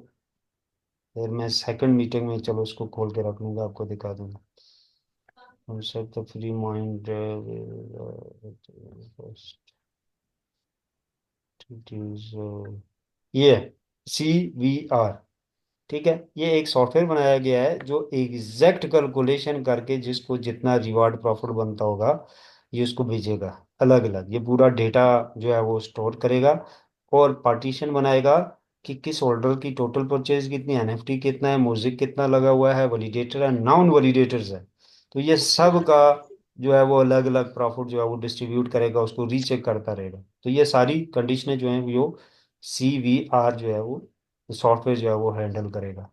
फिर मैं सेकंड मीटिंग में चलो इसको खोल के रख लूंगा, आपको दिखा दूंगा। concept the free mind it is ये है। CVR। ठीक है, ये एक सॉफ्टवेयर बनाया गया है जो एग्जैक्ट कैलकुलेशन करके जिसको जितना रिवार्ड प्रॉफिट बनता होगा ये उसको भेजेगा। अलग अलग ये पूरा डेटा जो है वो स्टोर करेगा और पार्टीशन बनाएगा कि किस होल्डर की टोटल परचेज कितनी, NFT कितना है, म्यूजिक कितना लगा हुआ है, वैलिडेटर है, नॉन वैलिडेटर्स है। तो ये सब का जो है वो अलग अलग प्रॉफिट जो है वो डिस्ट्रीब्यूट करेगा, उसको रीचेक करता रहेगा। तो ये सारी कंडीशनें जो हैं वो CVR जो है वो सॉफ्टवेयर जो है वो हैंडल करेगा।